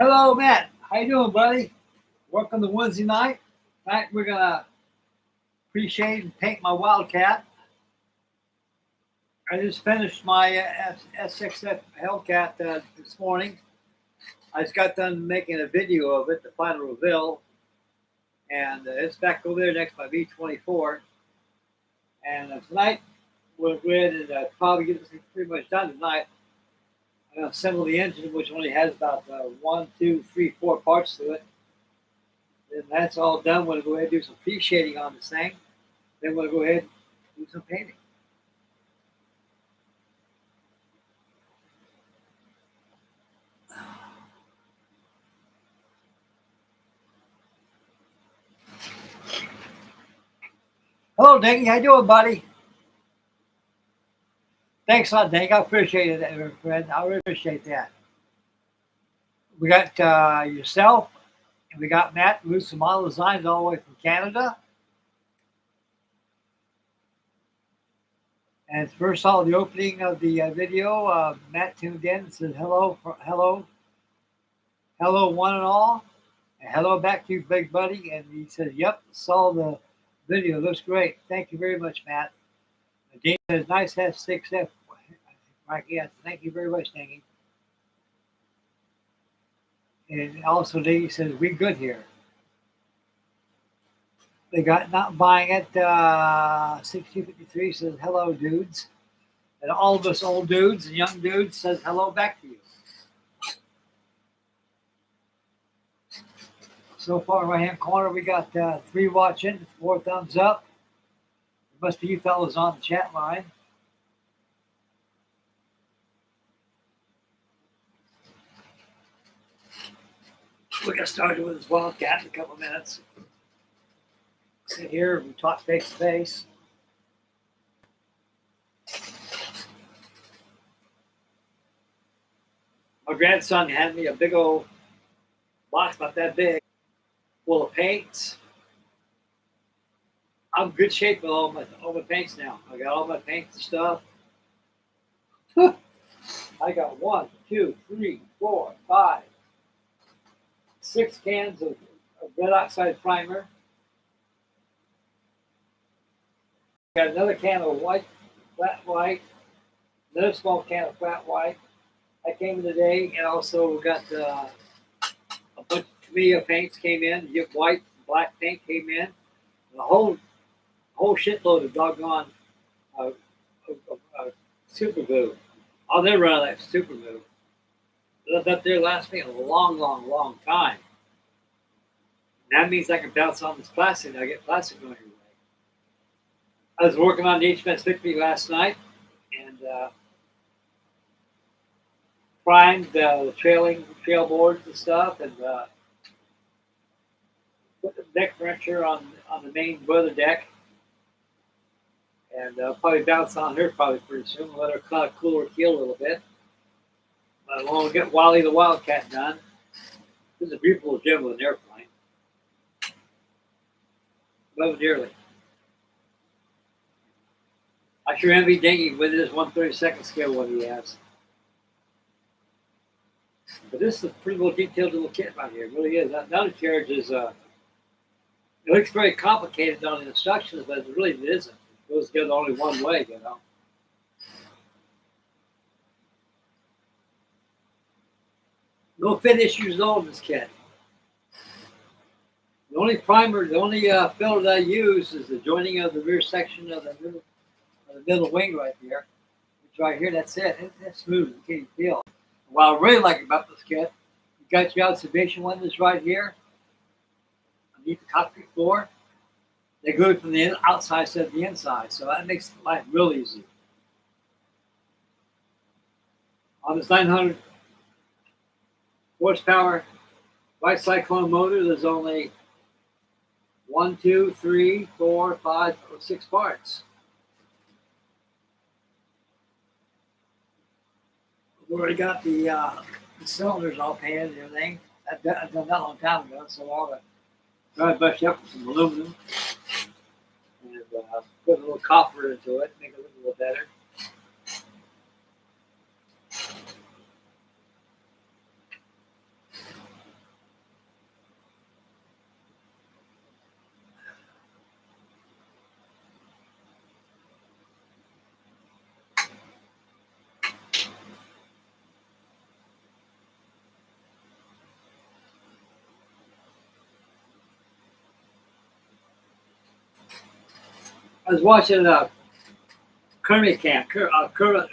Hello, Matt. How you doing, buddy? Welcome to Wednesday night. Tonight we're gonna pre-shade and paint my Wildcat. I just finished my S6F Hellcat this morning. I just got done making a video of it, the final reveal, and it's back over there next to my V24. And tonight we're going to probably get this pretty much done tonight. I'm gonna assemble the engine, which only has about 1, 2, 3, 4 parts to it. Then that's all done. We're going to go ahead and do some pre-shading on this thing. Then we're going to go ahead and do some painting. Hello, Dingy. How you doing, buddy? Thanks a lot, Dingy. I appreciate it, friend. I really appreciate that. We got yourself, and we got Matt, Loose Model Designs, all the way from Canada. And first saw the opening of the video. Matt tuned in and said hello, hello, one and all, and hello back to you, big buddy. And he said, "Yep, saw the video. Looks great. Thank you very much, Matt." And Dean says, "Nice to have 6F." Frankie, yes, thank you very much, Dingy. And also, Dingy says, "We good here." They got not buying it. 6253 says, "Hello, dudes." And all of us old dudes and young dudes says hello back to you. So far, right hand corner, we got 3 watching, 4 thumbs up. There must be you fellas on the chat line. We'll get started with this Wildcat in a couple of minutes. Sit here, we talk face to face. My grandson had me a big old box about that big, full of paints. I'm in good shape with all my paints now. I got all my paints and stuff. I got 1, 2, 3, 4, 5, 6 cans of red oxide primer. Got another can of flat white, another small can of flat white. That came in today, and also we got a bunch of Tamiya paints came in. White, black paint came in. And a whole shitload of doggone super glue. I'll never run out of that super glue. That there lasts me a long, long, long time. And that means I can bounce on this plastic. I get plastic going everywhere. I was working on the HMS Victory last night and primed the trail boards and stuff, and put the deck furniture on the main weather deck, and probably bounce on her probably pretty soon. Let her kind of cool her keel a little bit. But we'll get Wally the Wildcat done. This is a beautiful gem with an airplane. Love it dearly. I sure envy Dingy with his 1/32 scale what he has. But this is a pretty little detailed little kit right here. It really is. That undercarriage is, it looks very complicated on the instructions, but it really isn't. It goes together only one way, you know. No fit issues on this kit. The only primer, the only filler that I use is the joining of the rear section of the middle wing right there. It's right here, that's it. It's smooth, you can't feel. What I really like about this kit, you got your observation windows right here, underneath the cockpit floor. They go from the outside instead of the inside, so that makes life real easy. On this 900 horsepower White Cyclone motor, there's only 1, 2, 3, 4, 5, 6 parts. We've already got the cylinders all painted and everything. I've done that a long time ago, so all the dry brushed up with some aluminum and put a little copper into it, make it look a little better. I was watching Kermit Camp, Kermit Camp,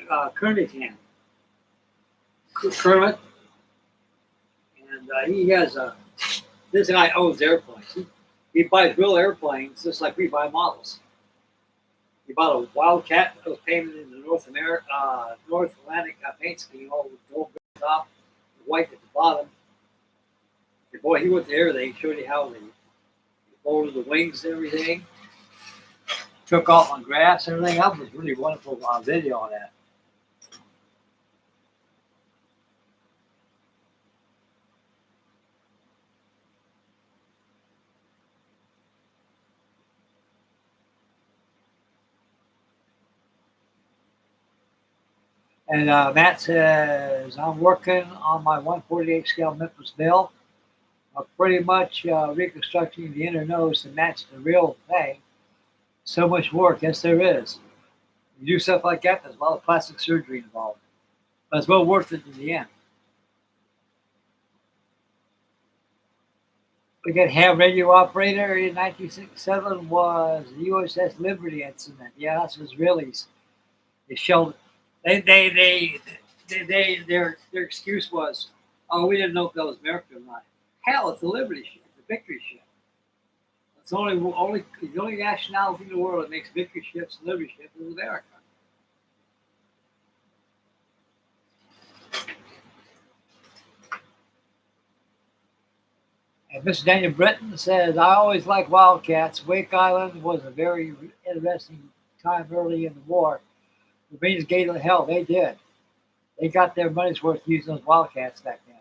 Kermit, and he has this guy owns airplanes. He buys real airplanes just like we buy models. He bought a Wildcat that was painted in the North Atlantic paint scheme, all with gold at the top, white at the bottom. And boy, he went there. They showed you how they folded the wings and everything, took off on grass and everything. That was really wonderful video on that. And Matt says, I'm working on my 148 scale Memphis Bill. Pretty much reconstructing the inner nose to match the real thing. So much work. Yes, there is. You do stuff like that, there's a lot of plastic surgery involved. But it's well worth it in the end. We got ham radio operator in 1967 was the USS Liberty incident. Yeah, that's Israelis. They shelled. Their excuse was, oh, we didn't know if that was American or not. Hell, it's a Liberty ship, it's a victory ship. It's the only nationality in the world that makes victory ships and Liberty ships is America. And Mr. Daniel Britton says, I always liked Wildcats. Wake Island was a very interesting time early in the war. The Marines gave them hell. They did. They got their money's worth using those Wildcats back then.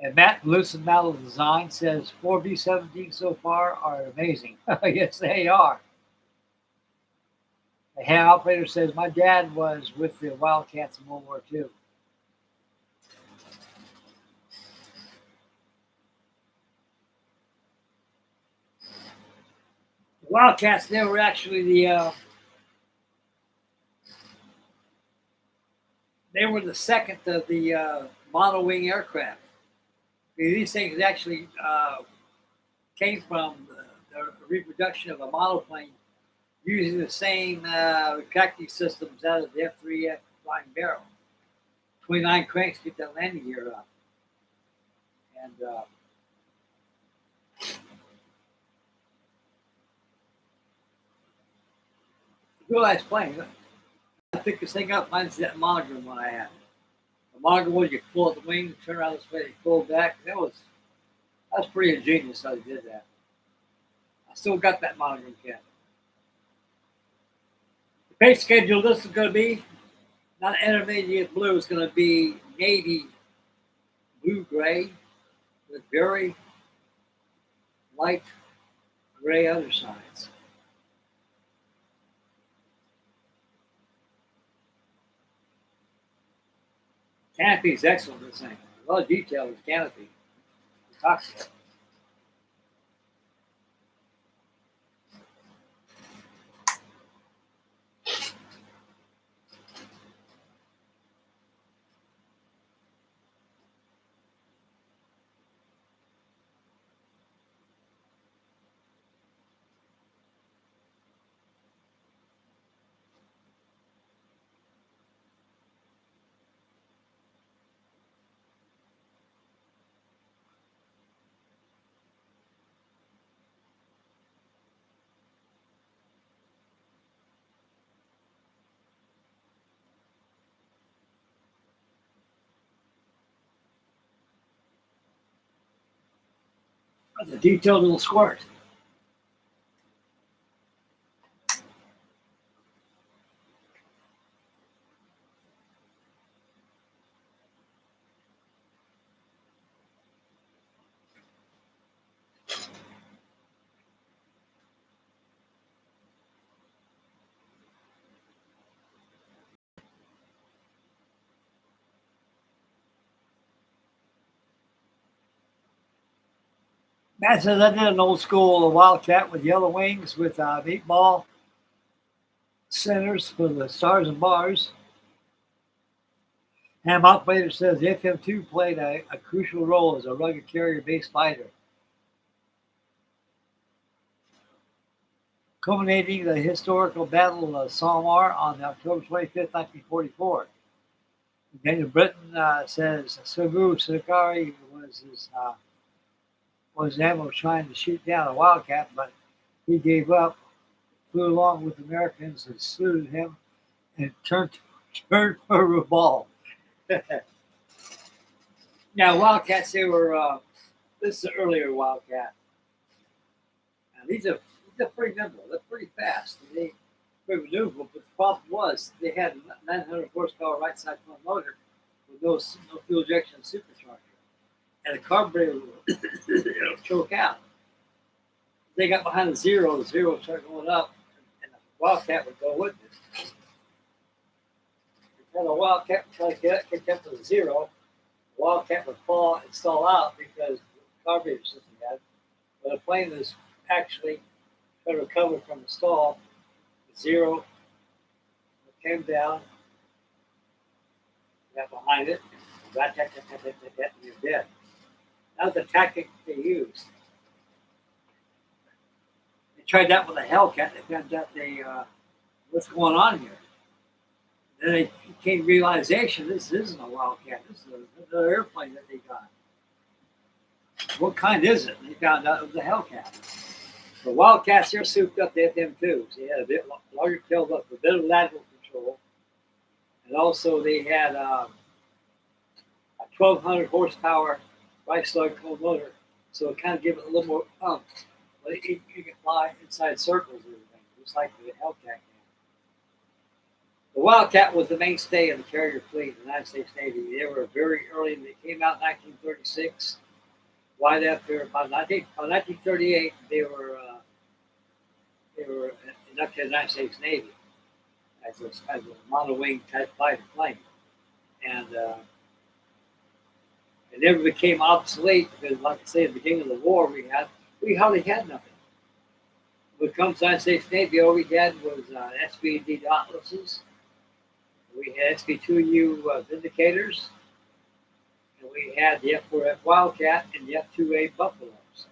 And Matt Lucid Metal Design says 4B-17 so far are amazing. Yes, they are. The hand operator says, my dad was with the Wildcats in World War II. The Wildcats, they were actually the second of the monowing aircraft. These things actually came from the reproduction of a monoplane using the same retracting systems out of the F4F flying barrel. 29 cranks get that landing gear up. And real nice plane. I picked this thing up. Mine's that monogram one I had. The monogram one, you pull out the wing, turn around this way, you pull back. That's pretty ingenious how they did that. I still got that monogram kit. The paint schedule, this is going to be not intermediate blue. It's going to be navy blue gray with very light gray undersides. Canopy is excellent, this thing. A lot of detail in the canopy. Talks about it. That's a detailed little squirt. Matt says I did an old school Wildcat with yellow wings with meatball centers for the stars and bars. Ham operator says the FM2 played a crucial role as a rugged carrier-based fighter. culminating the historical Battle of Samar on October 25th, 1944. Daniel Britton says Sabu Sakari was ammo trying to shoot down a Wildcat, but he gave up, flew along with the Americans and saluted him and turned for a revolve. Now, Wildcats, they were, this is the earlier Wildcat. Now, they're pretty nimble. They're pretty fast. They pretty maneuverable, but the problem was they had 900 horsepower right side front motor with no fuel injection supercharger. And the carburetor would choke out. They got behind the zero started going up, and the Wildcat would go with it. Until the Wildcat would try to get up to the zero, the Wildcat would fall and stall out because the carburetor system had. But the plane was actually trying to recover from the stall. The zero came down, got behind it, and you're dead. That was the tactic they used. They tried that with a Hellcat. They found out what's going on here. Then they came to realization this isn't a Wildcat. This is another airplane that they got. What kind is it? And they found out it was a Hellcat. The Wildcats, they're souped up. They had them too. So they had a bit larger tail lift, a bit of lateral control, and also they had a 1,200 horsepower right-side cold motor, so it kind of gave it a little more pump. But you can fly inside circles and everything, just like the Hellcat can. The Wildcat was the mainstay of the carrier fleet in the United States Navy. They were very early. They came out in 1936. Right after about 1938, they were inducted in the United States Navy as a monowing type fighter plane, and it never became obsolete because, like I say, at the beginning of the war, we hardly had nothing. When it comes to the United States Navy, all we had was SBD Dauntlesses. We had SB2U Vindicators. And we had the F4F Wildcat and the F2A Buffaloes.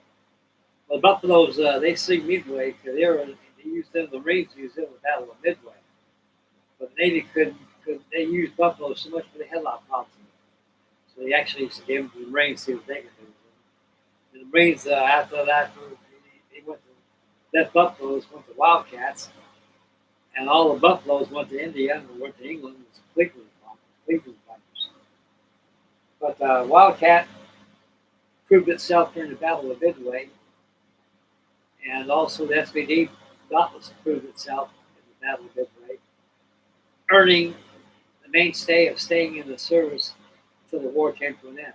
Well, the Buffaloes, they sing Midway because they used them, the Marines used them in the Battle of Midway. But the Navy couldn't, they used Buffaloes so much, but they had a lot of problems. So they actually gave them to the Marines to see what they could do. And the Marines, after that, they went to, that Buffaloes went to Wildcats, and all the Buffaloes went to India and went to England. It was Cleveland fighters. But Wildcat proved itself during the Battle of Midway, and also the SBD Dauntless proved itself in the Battle of Midway, earning the mainstay of staying in the service until the war came to an end.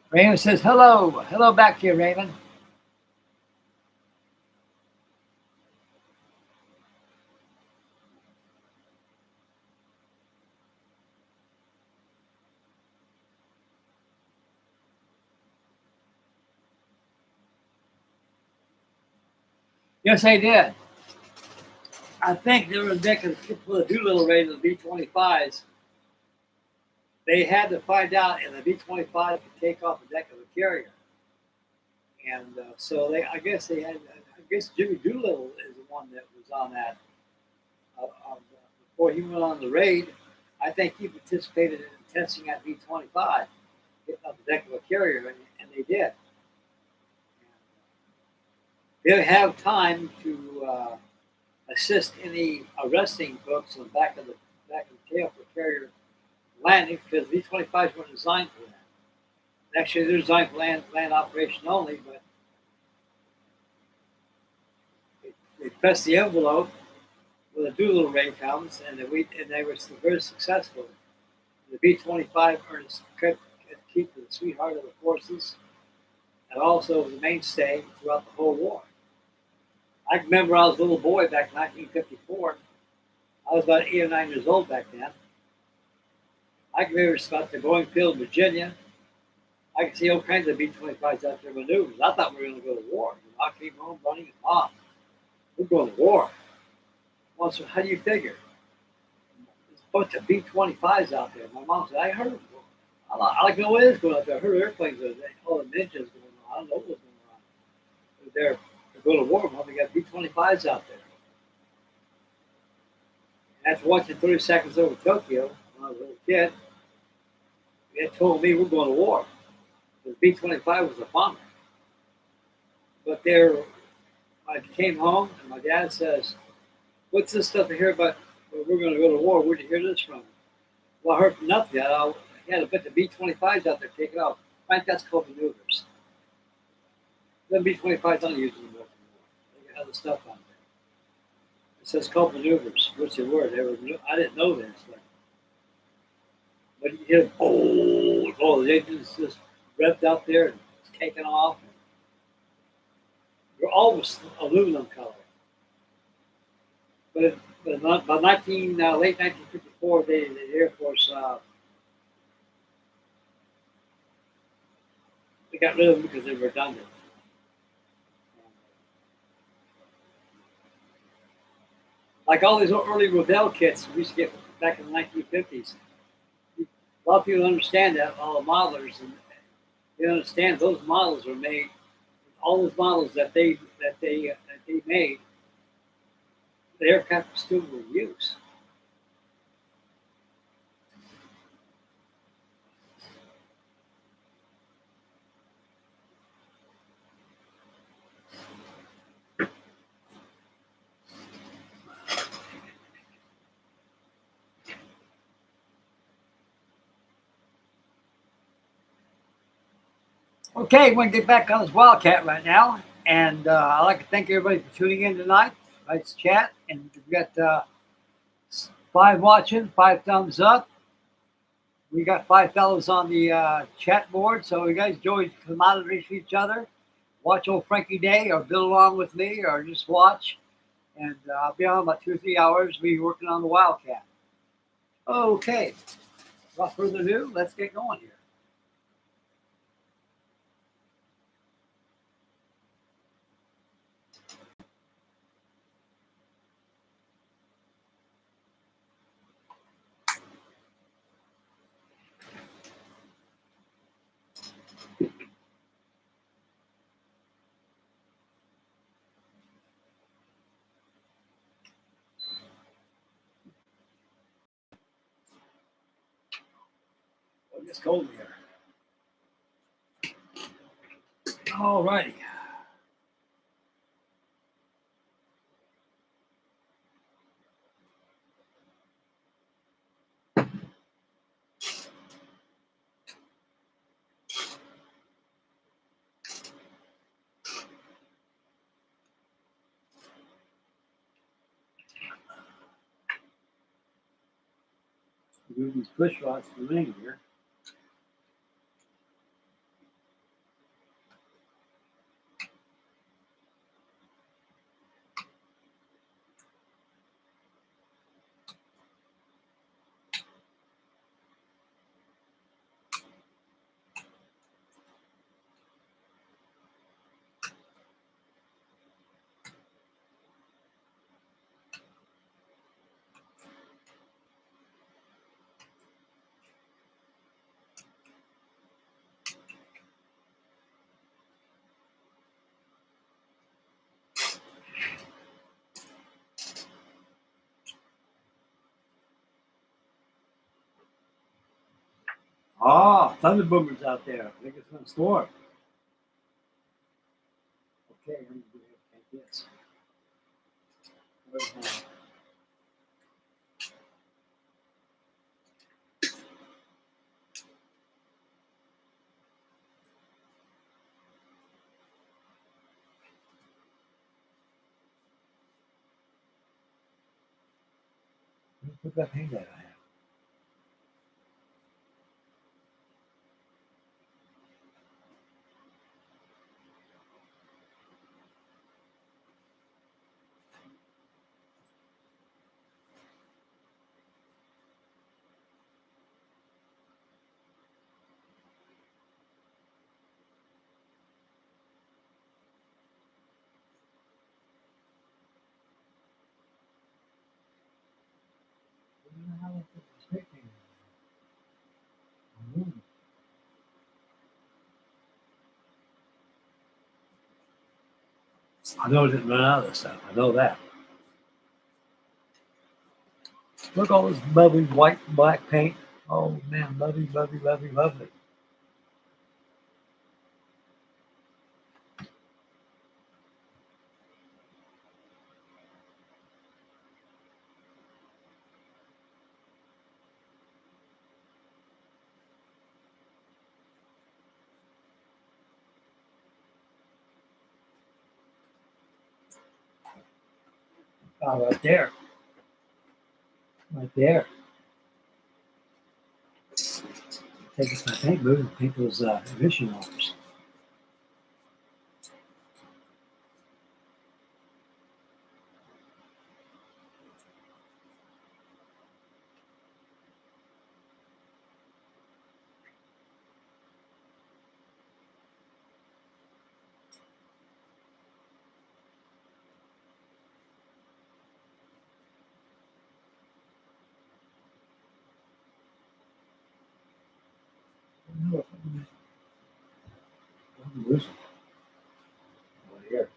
Raymond says, hello. Hello back to you, Raymond. Yes, I did. I think they were making the Doolittle raid of the B-25s. They had to find out if the B-25 could take off the deck of a carrier. And so I guess Jimmy Doolittle is the one that was on that. Before he went on the raid, I think he participated in testing at B-25, getting off the deck of a carrier, and they did. They didn't have time to assist any arresting books on the back of the tail for carrier landing because B-25s weren't designed for that. Actually, they're designed for land operation only, but they pressed the envelope when the Doolittle raid comes, and they were very successful. The B-25 earned its keep the sweetheart of the forces, and also was the mainstay throughout the whole war. I remember I was a little boy back in 1954. I was about 8 or 9 years old back then. I can remember about the going field, Virginia. I could see all kinds of B-25s out there maneuvers. I thought we were going to go to war. I came home running, Mom, we're going to war. Well, so how do you figure? There's a bunch of B-25s out there. My mom said, I heard them. I like to know what is going on. I heard airplanes, all the ninjas going on. I don't know what's going on. They're going to war. They got B-25s out there. And after watching 30 Seconds Over Tokyo when I was a little kid, they told me we're going to war. The B-25 was a bomber. But I came home and my dad says, "What's this stuff I hear about? We're going to go to war. Where'd you hear this from?" Well, I heard from nothing. He had a bunch of B-25s out there taking off. Frank, that's called maneuvers. The B-25s don't use them anymore. They got other stuff on there. It says called maneuvers. What's the word? I didn't know this. But you hear, oh, the engines just revved up there and it's taking off. They're always aluminum color. But by late 1954, the Air Force they got rid of them because they were redundant. Like all these early Revell kits we used to get back in the 1950s. A lot of people don't understand that, all the modelers, and they understand those models were made. All those models that they made, the aircraft was still in use. Okay, we're going to get back on this Wildcat right now. And I'd like to thank everybody for tuning in tonight. Nice chat. And we've got 5 watching, 5 thumbs up. We got 5 fellows on the chat board. So you guys enjoy camaraderie each other. Watch old Frankie Day or build along with me or just watch. And I'll be on about 2 or 3 hours. We'll be working on the Wildcat. Okay. Without further ado, let's get going here. It's cold here. All righty. Move these push rods to the ring here. Thunder boomers out there. I think it's going to storm. Okay, I'm going to take this. Put that paint that I have. How is this taking? I know it didn't run out of this stuff. I know that. Look at all this lovely white and black paint. Oh man, lovely, lovely, lovely, lovely. Oh, right there. Right there. Take this my paint booth and paint those emission wires. I'm losing. Right here.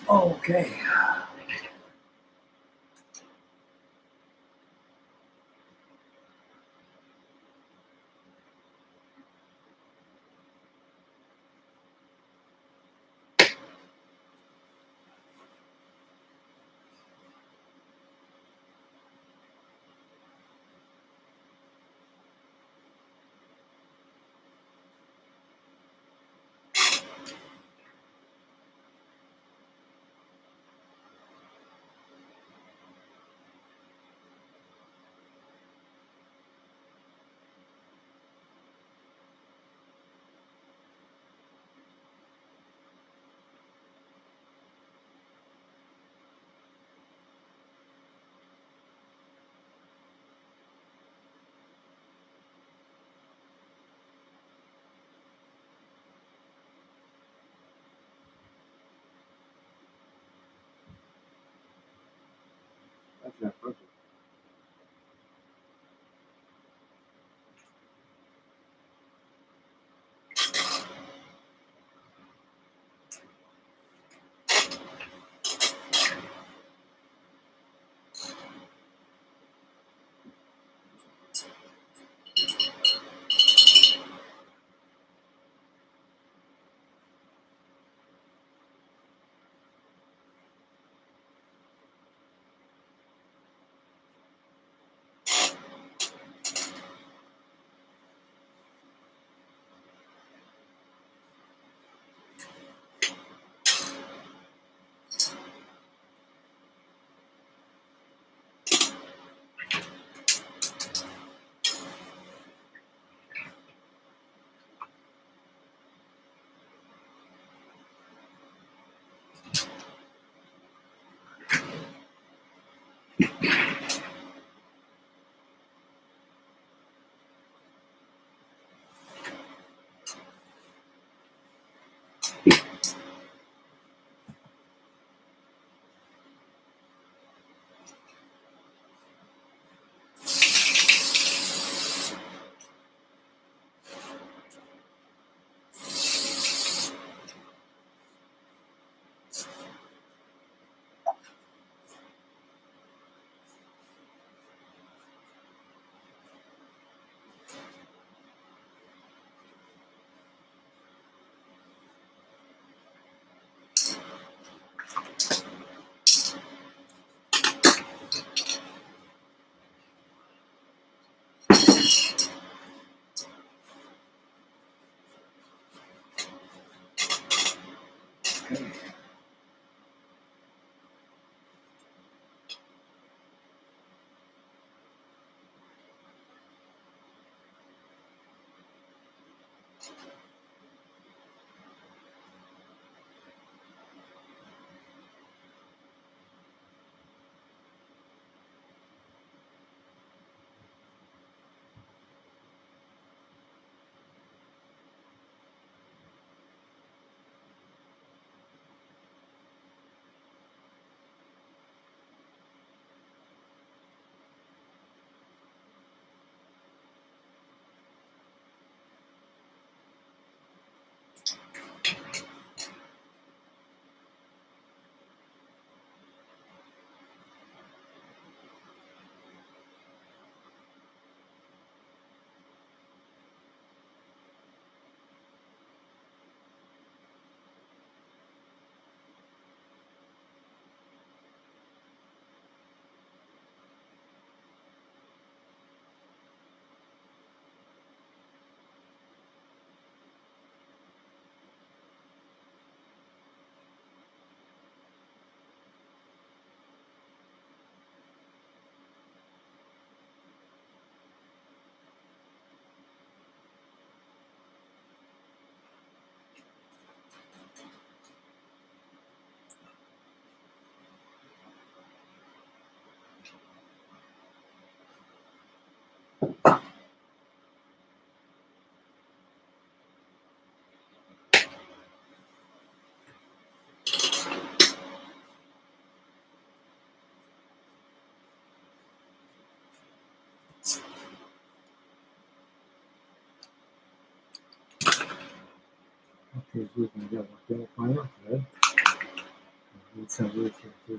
Okay. 可以日本叫我标花样盒，一上日前就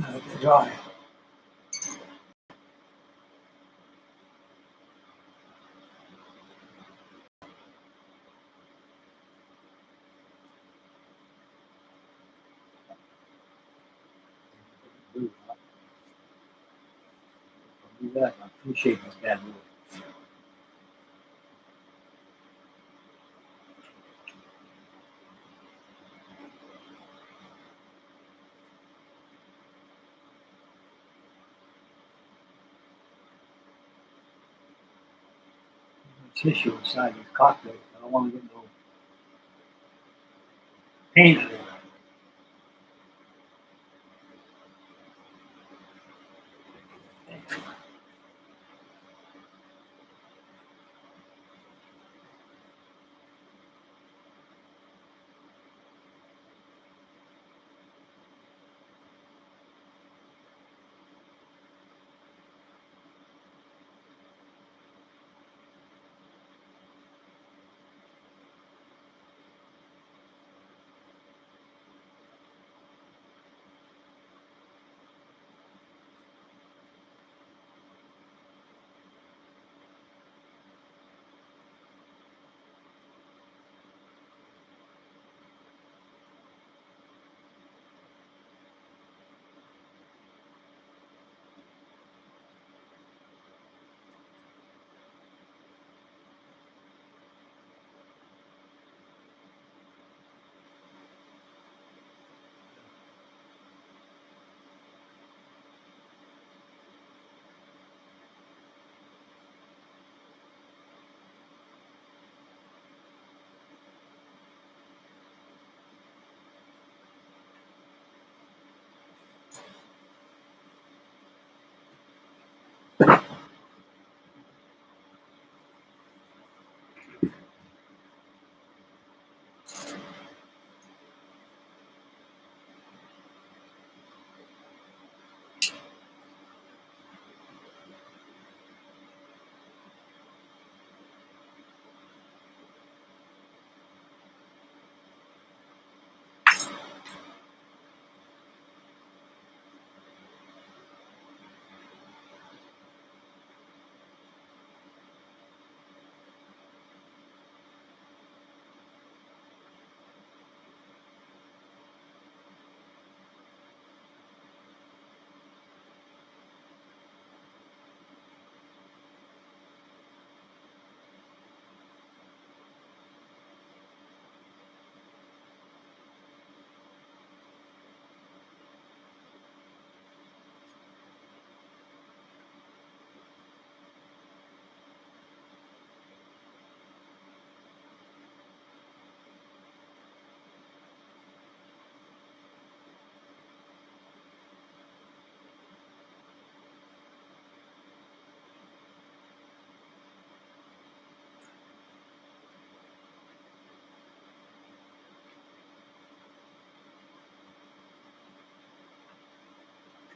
Let it dry. Do that. I appreciate this bad boy. Tissue inside these cocktails. I don't want to get no pain in it.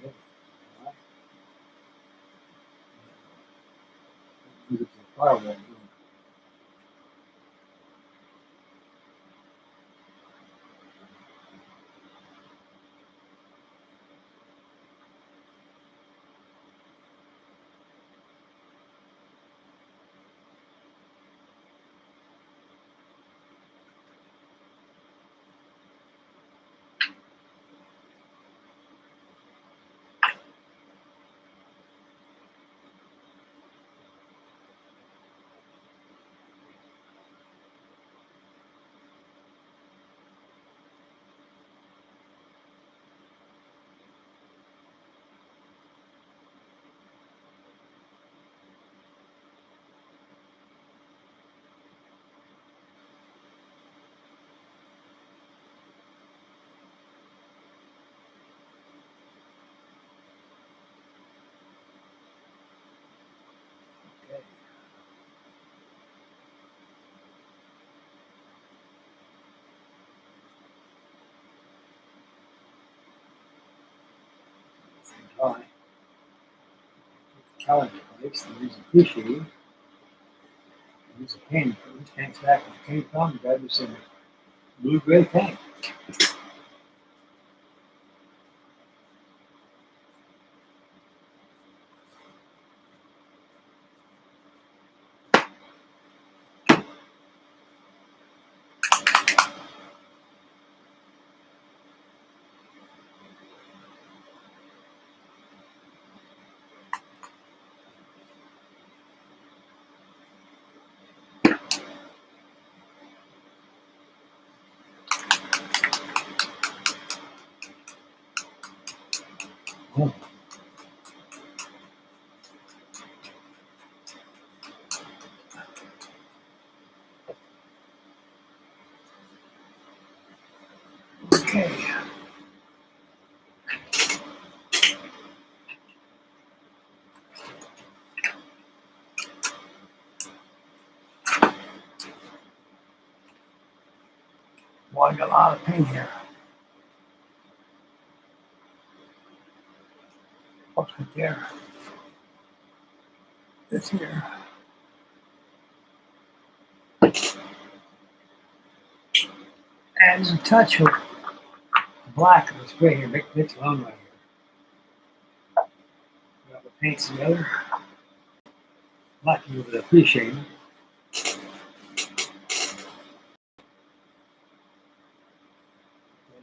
Okay. Use it for firewall. Okay. Dry. Calendar plates. They use a preshade. Use a paint. This tank's back with the paint on. You got this in a blue gray paint. Oh. Okay. Well, I got a lot of paint here. What's right there? This here. And a touch of black of the spray here. Mix it on right here. Got the paints together. Black over the preshade.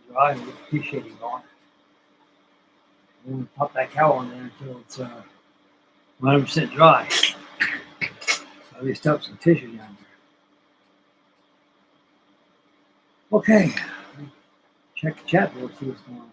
Dry with the preshading on. And then pop that cow on there until it's 100% dry. So at least stuff some tissue down there. Okay. Check the chat board, see what's going on.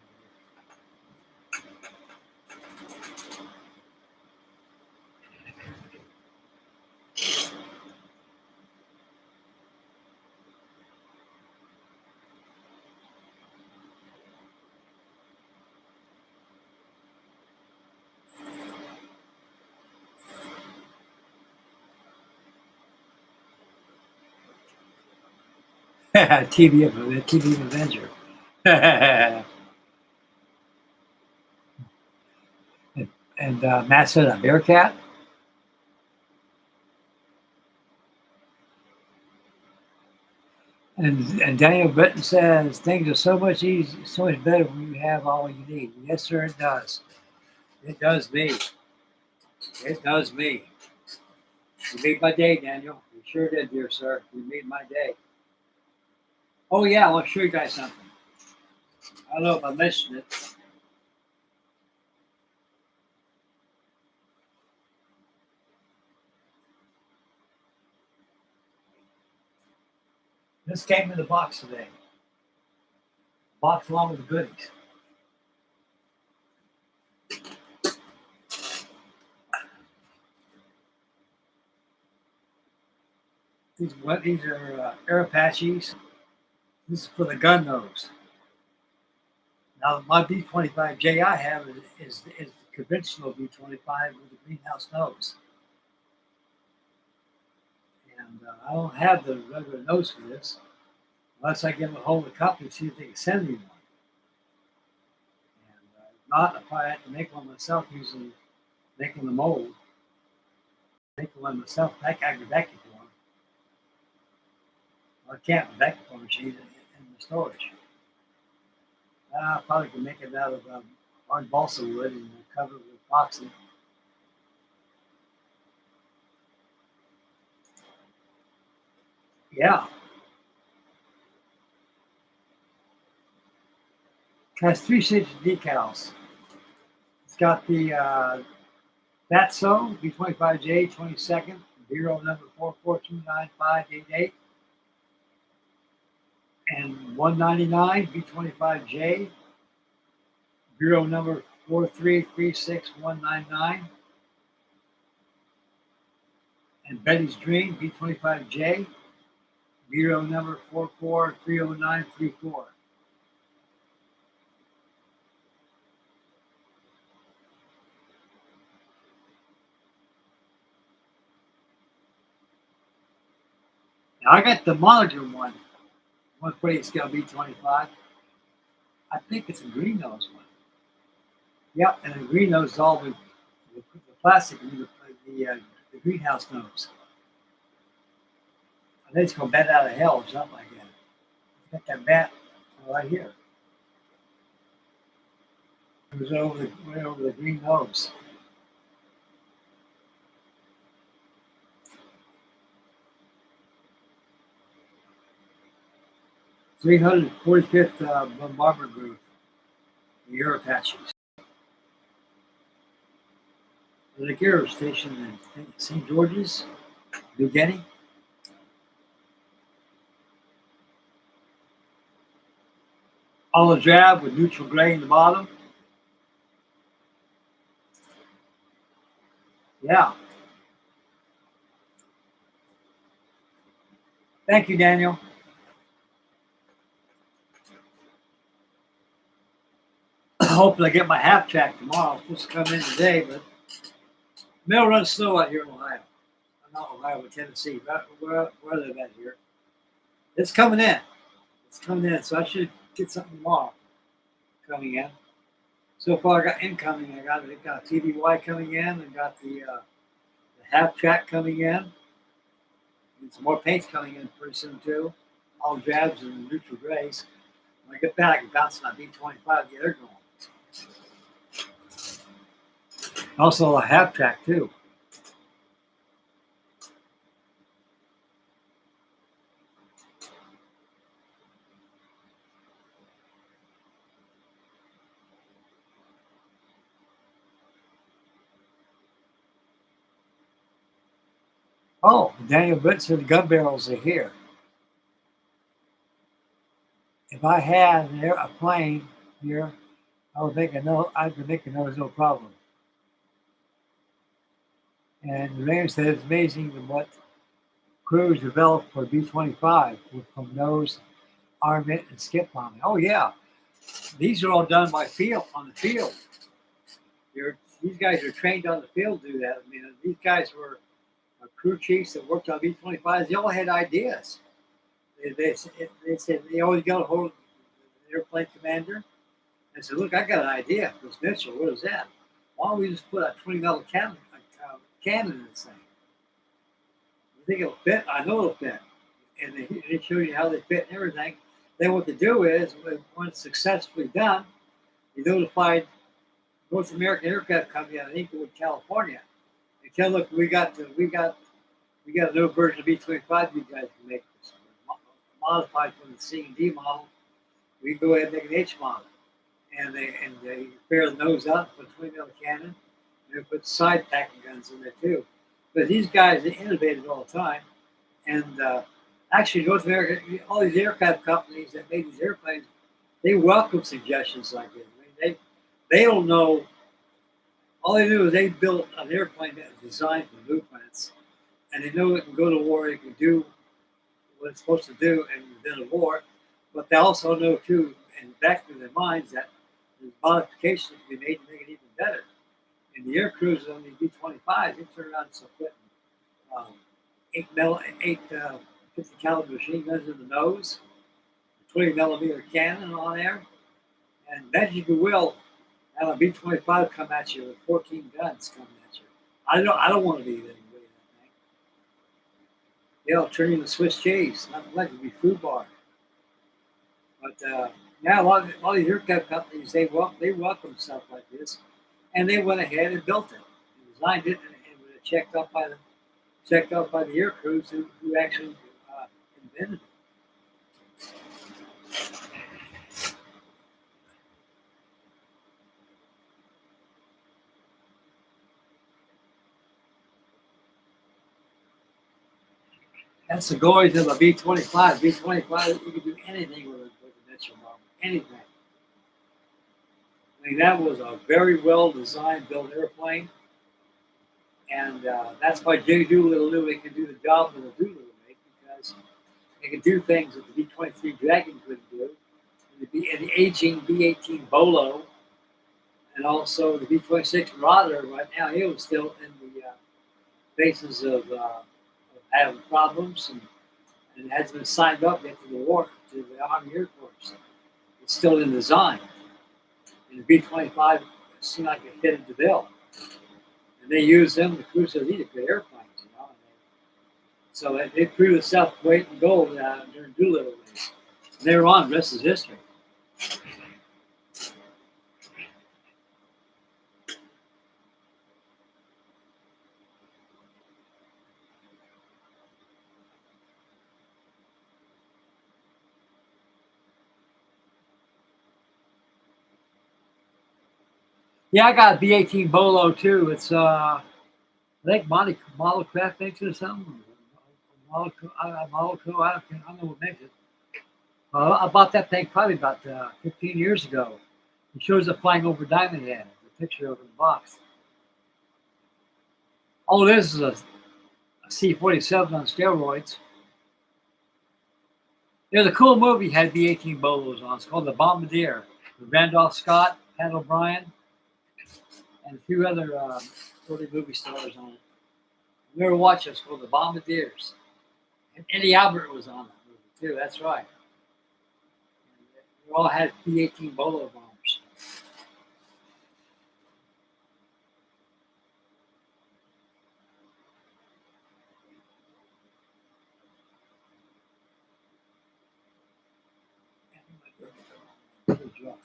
TV Avenger. and Matt said a Bearcat. And Daniel Britton says things are so much easier, so much better when you have all you need. Yes, sir, it does. It does me. It does me. You made my day, Daniel. You sure did, dear sir. You made my day. Oh yeah, I want to show you guys something. I don't know if I mentioned it. This came in the box today. Box along with the goodies. These are air Apaches. This is for the gun nose. Now my B25J I have is the conventional B25 with the greenhouse nose. And I don't have the regular nose for this unless I get a hold of the company and see if they can send me one. And if not, if I have to make one myself using making the mold, make one myself, I can vacuum for them. Well, I can't vacuum for machine in the storage. I probably can make it out of hard balsa wood and cover it with epoxy. Yeah. It has 3/6 decals. It's got the Fatso B25J 22nd, bureau number 4429588, and 199 B25J, bureau number 4336199, and Betty's Dream B25J, bureau number 4430934. Now I got the monogram one plate scale B25. I think it's a green nose one. Yep, and the green nose is all with the plastic and the greenhouse nose. I think it's gonna bat out of hell or something like that. Got that bat right here. It was right over the green nose. (345th bombardment group), the Air Apaches. The Air Station in St. George's, New Guinea. Olive drab with neutral gray in the bottom. Yeah. Thank you, Daniel. Hopefully I get my half track tomorrow. I'm supposed to come in today, but middle run snow out here in Ohio. Not Ohio, but Tennessee. Where I live at here. It's coming in. It's coming in, so I should get something tomorrow coming in. So far, I got incoming. I got TVY coming in. I got the half track coming in. And some more paints coming in pretty soon too. All drabs and neutral grays. When I get that, I can bounce on B25 get her going. Also a half track too. Oh, Daniel Benson gun barrels are here. If I had a plane here, I could make a nose no problem. And Raymond said it's amazing what crews developed for B-25 from nose, armament, and skip bombing. Oh yeah, these are all done by field on the field. These guys are trained on the field to do that. I mean, these guys were crew chiefs that worked on B-25s. They all had ideas. They said they always got a hold of the airplane commander and said, "Look, I got an idea, Miss Mitchell. What is that? Why don't we just put a 20 metal cannon in this thing? You think it'll fit? I know it'll fit." And they show you how they fit and everything. Then what they do is, when it's successfully done, you notified North American Aircraft Company out of Inglewood, California, and tell them, "Look, we got a new version of B-25 you guys can make this modified from the C and D model. We can go ahead and make an H model." And they pair the nose out, put 20 mil cannon, and they put side packing guns in there too. But these guys, they innovated all the time. And actually, North America, all these aircraft companies that made these airplanes, they welcome suggestions like this. I mean, they don't know. All they do is they built an airplane that was designed for blueprints, and they know it can go to war, it can do what it's supposed to do within a war. But they also know too, in the back of their minds, that there's modifications can be made to make it even better. And the air crews on the B-25s, they turn around and put 50 caliber machine guns in the nose, 20 millimeter cannon on there, and then you will have a B-25 come at you with 14 guns coming at you. I don't want to be in the way of that thing. They'll turn you into Swiss cheese. Nothing like it be food bar. But now a lot of these aircraft companies, they welcome stuff like this, and they went ahead and built it, and designed it, and it was checked out by the air crews who actually invented it. That's the glories of a B-25. B-25, you can do anything with a Mitchell bomber, anything. I mean, that was a very well designed, built airplane, and that's why Jay Doolittle knew he could do the job that a Doolittle made, because they could do things that the B-23 Dragon couldn't do. And the aging B-18 Bolo, and also the B-26 Marauder. Right now, he was still in the phases of having problems, and has been signed up into the war to the Army Air Force. It's still in design. And the B-25 seemed like it fitted the bill. And they used them to cruise these are good airplanes, you know. So they proved itself weight in gold during Doolittle days. And they were on, the rest is history. Yeah, I got a B-18 Bolo too. It's I think Model Craft makes it or something. Monaco, I don't know what makes it. I bought that thing probably about 15 years ago. It shows it flying over Diamond Head. The picture of it in the box. Oh, this is a C-47 on steroids. There's a cool movie had B-18 bolos on. It's called The Bombardier with Randolph Scott, Pat O'Brien, and a few other early movie stars on it. Never watched it. It's called The Bombardiers. And Eddie Albert was on that movie too. That's right. We all had B-18 bolo bombers. Good job.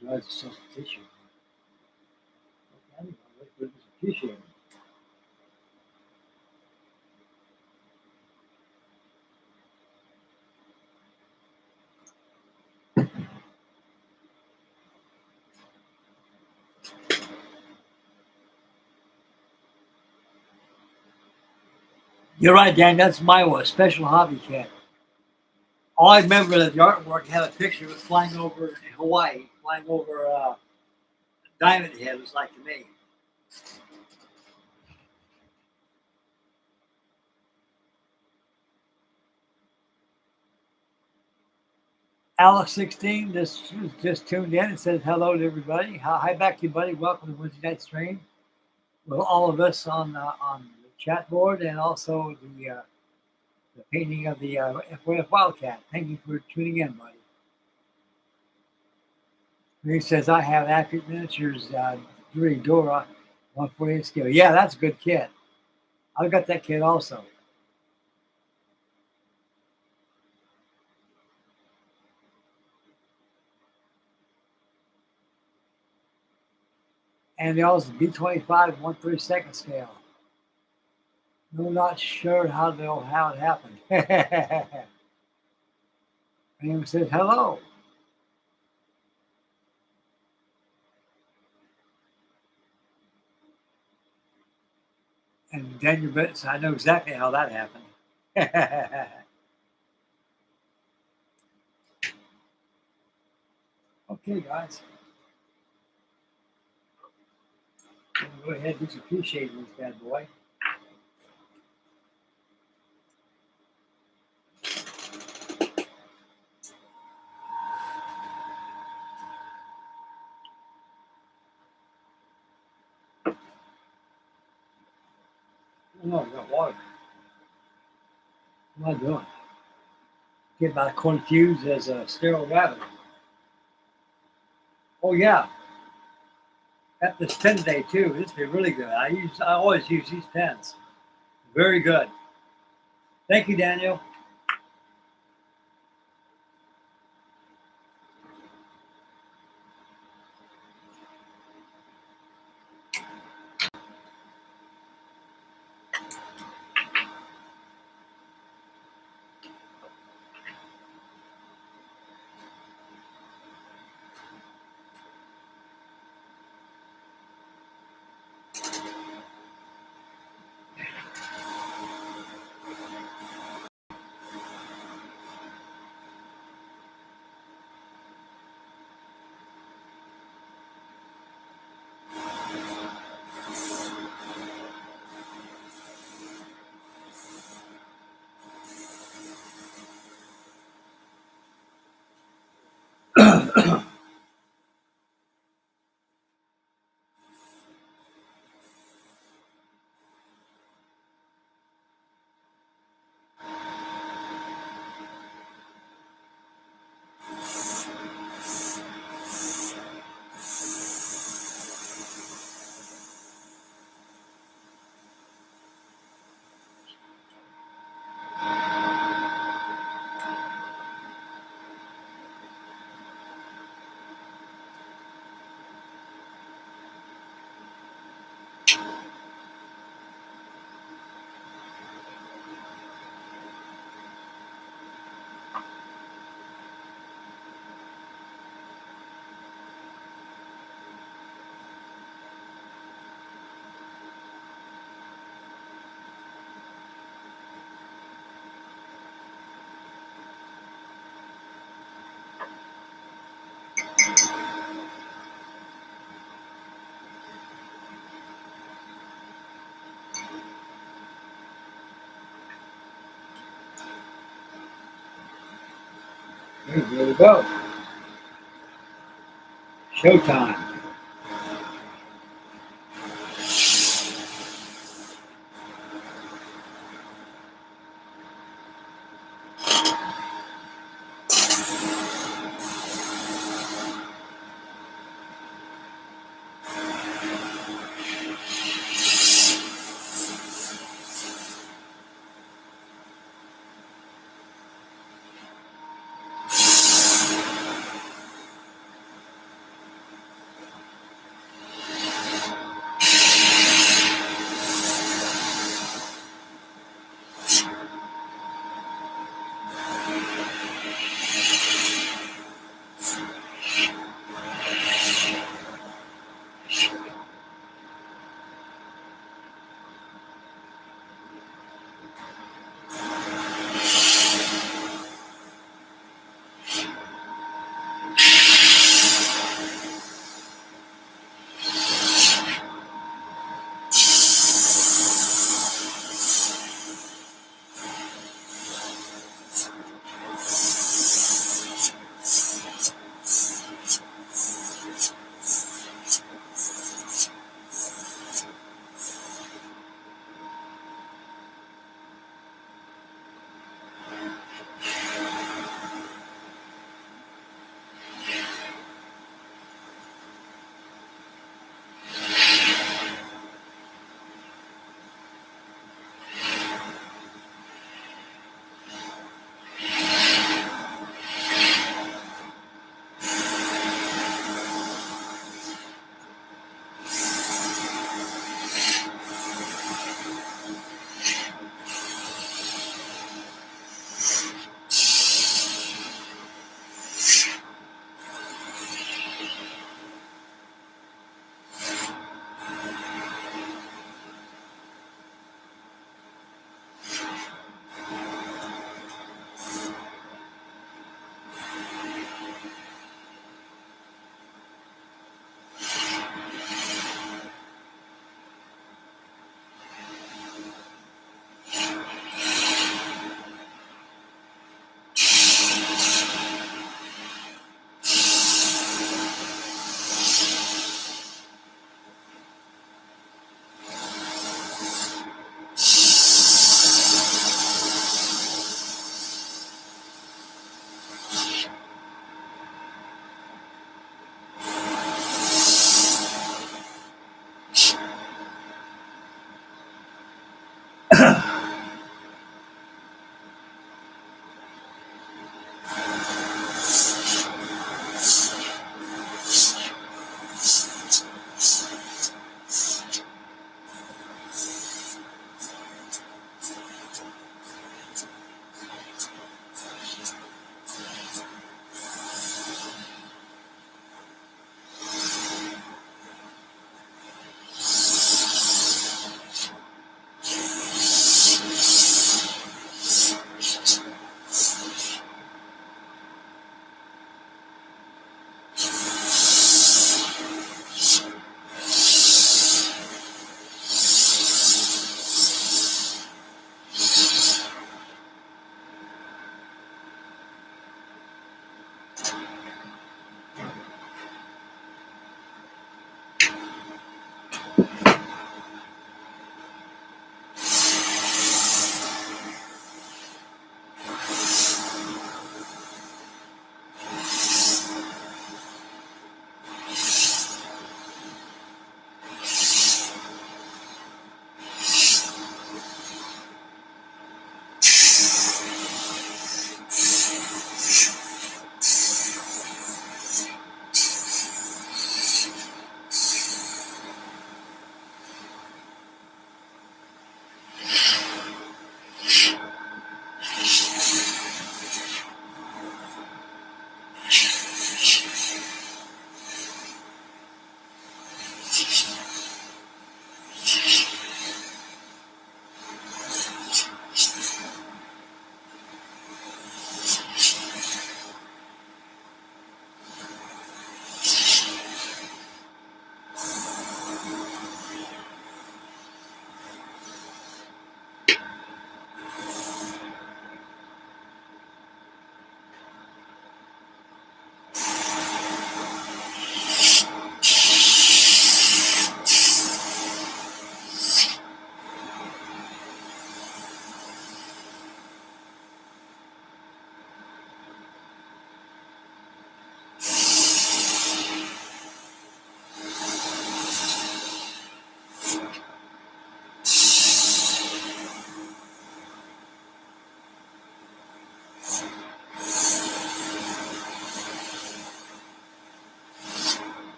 Enjoys the substitution. Okay, it's appreciated. You're right, Dan. That's my special hobby kit. All I remember that the artwork had a picture of it flying over Hawaii, flying over Diamond Head. It was like to me. Alex 16 just tuned in and says hello to everybody. Hi back to you, buddy. Welcome to Wednesday night stream. With all of us on the chat board and also the painting of the F4F Wildcat. Thank you for tuning in, buddy. He says I have accurate miniatures. Dora 148 scale. Yeah, that's a good kit. I got that kit also. And they also B25 1/32 scale. I'm not sure how it happened. And he said hello. And Daniel Bitts, I know exactly how that happened. Okay, guys. Go ahead and appreciate this bad boy. Oh, I got water. What am I doing? Get about confused as a sterile rabbit. Oh yeah, got this pen today too. This be really good. I always use these pens. Very good. Thank you, Daniel. Okay, here we go. Showtime.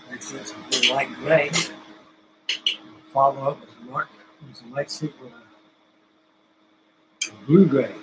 Next is a blue light gray. Follow up with a mark. There's a light sleep with a blue gray.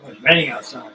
It's raining outside.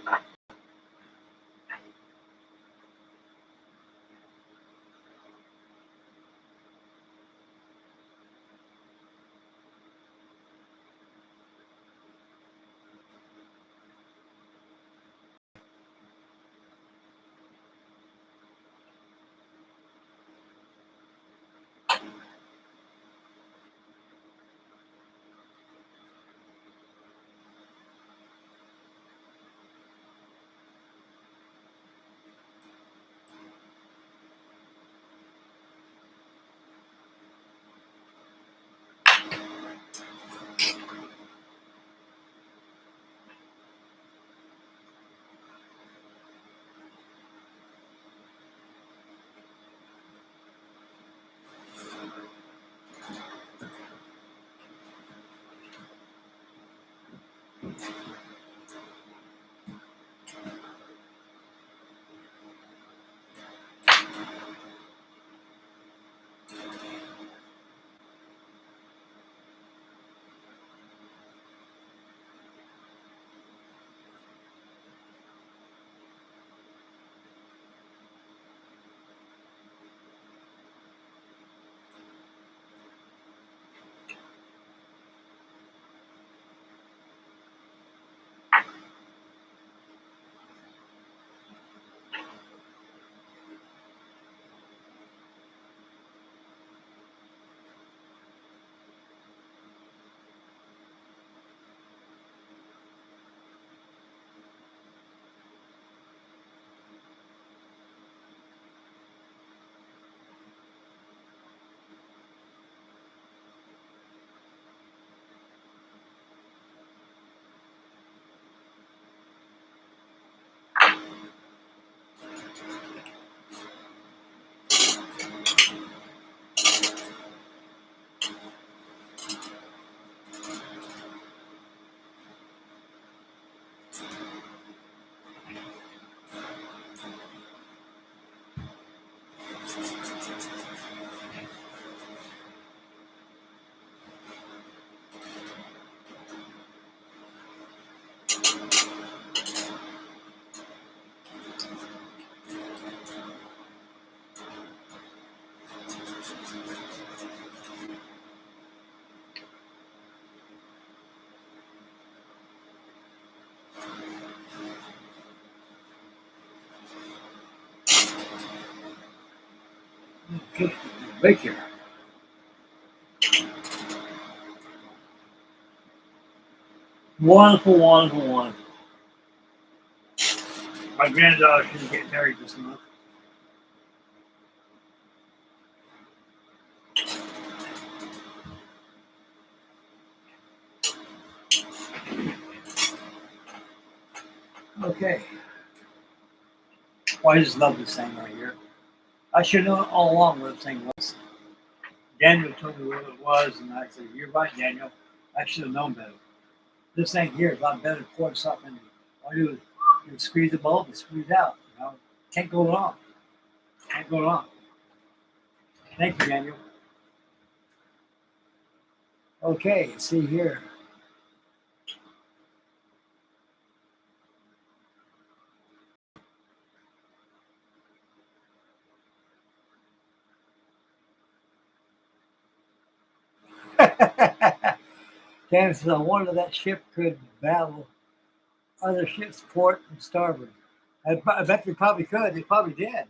Big here. Wonderful, wonderful, wonderful. My granddaughter should get married this month. Okay. Well, I just love this thing right here. I should have known all along what this thing was. Daniel told me what it was, and I said, "You're right, Daniel. I should have known better. This thing here is a lot better than pouring something in. All you do is you squeeze the bulb and squeeze out. You know, can't go wrong. Can't go wrong." Thank you, Daniel. Okay, let's see here. Dan says, "I wonder that ship could battle other ships, port and starboard." I bet they probably could. They probably did.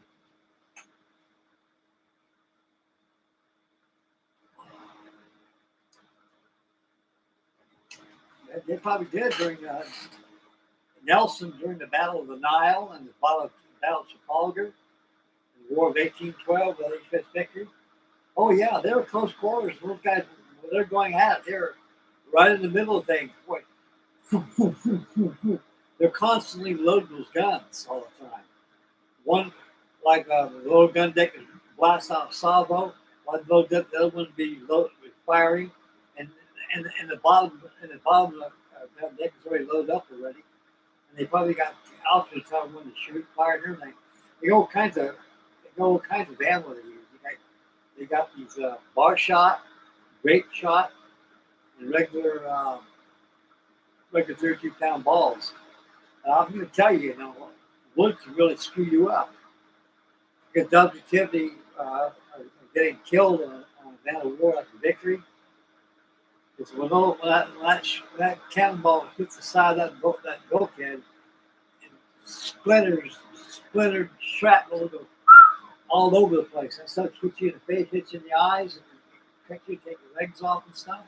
They probably did during Nelson during the Battle of the Nile and the Battle of Trafalgar, the War of 1812, the Fifth victory. Oh yeah, they were close quarters. Those guys, they're going at it. They're right in the middle of things. Boy, they're constantly loading those guns all the time. One, like the little gun deck is blast out salvo. One load up, the other one would be loaded with firing, and the bottom of the gun deck is already loaded up already. And they probably got altitude tell them when to shoot, fire, and everything. They got all kinds of ammo they use. They got these bar shot, grape shot, and regular 32-pound balls. I'm going to tell you, wood can really screw you up. The subjectivity of getting killed on a battle war like the victory is when that cannonball hits the side of that bulkhead, and splintered shrapnel go all over the place. That stuff hits you in the face, hits you in the eyes, and affects you, take your legs off and stuff.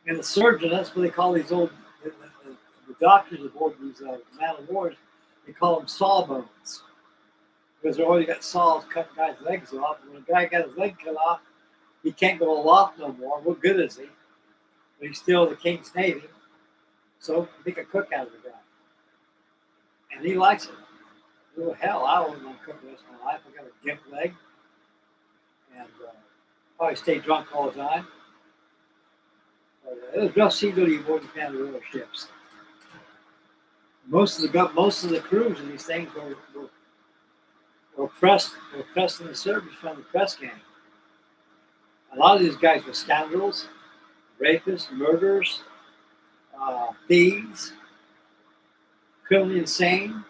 And the surgeon, that's what they call these the doctors aboard these man of wars, they call them sawbones. Because they already got saws cutting guys' legs off. And when a guy got his leg cut off, he can't go aloft no more. What good is he? But he's still the King's Navy. So make a cook out of the guy. And he likes it. Well, hell, I don't want to cook the rest of my life. I got a gimp leg. And probably stay drunk all the time. But it was rough sea duty aboard the man of war ships. Most of the crews in these things were oppressed in the service from the press gang. A lot of these guys were scoundrels, rapists, murderers, thieves, criminally insane.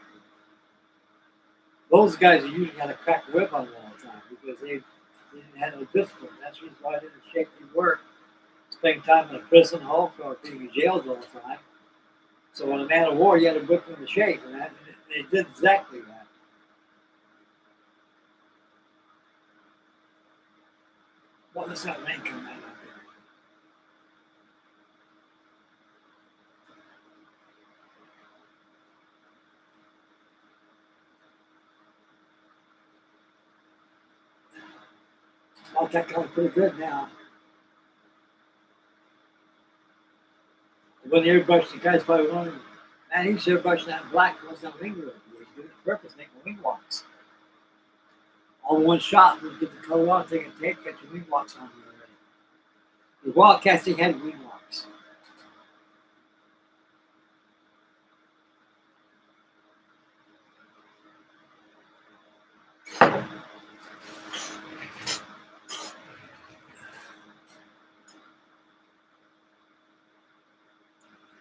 Those guys are usually had a crack whip on them all the time because they didn't have no discipline. That's the reason why they didn't shake their work, spending time in a prison hall or being jailed all the time. So when a man of war, you had to whip them to shape, and they did exactly that. Well, let's not rain coming out there. Oh, that comes pretty good now. When the airbrush, the guy's probably wondering, man, he's airbrushing that black was that wing road. He's doing it on purpose, making wing walks. All in one shot, we'll get the color on, take a tape, get your wing walks on you already. The Wildcats, they had wing walks.